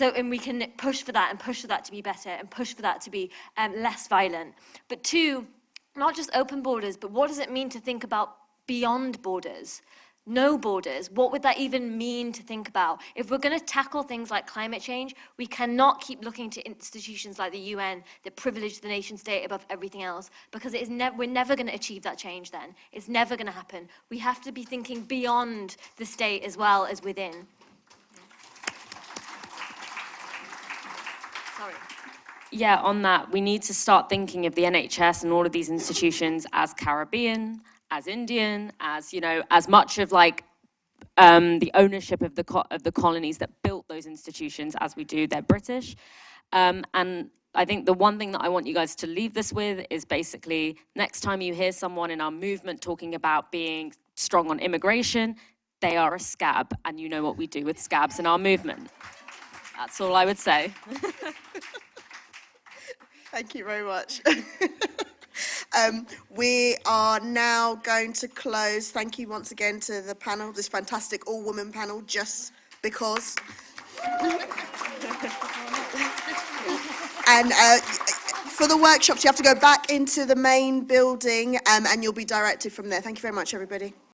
and we can push for that and push for that to be better and push for that to be less violent. But two, not just open borders, but what does it mean to think about beyond borders? No borders. What would that even mean to think about? If we're going to tackle things like climate change, we cannot keep looking to institutions like the UN that privilege the nation state above everything else, because we're never going to achieve that change then. It's never going to happen. We have to be thinking beyond the state as well as within. Sorry. Yeah, on that, we need to start thinking of the NHS and all of these institutions as Caribbean, as Indian, as, you know, as much of like the ownership of the colonies that built those institutions as we do. They're British. And I think the one thing that I want you guys to leave this with is basically, next time you hear someone in our movement talking about being strong on immigration, they are a scab, and you know what we do with scabs in our movement. That's all I would say. Thank you very much. We are now going to close. Thank you once again to the panel, this fantastic all-woman panel, just because. And for the workshops, you have to go back into the main building and you'll be directed from there. Thank you very much, everybody.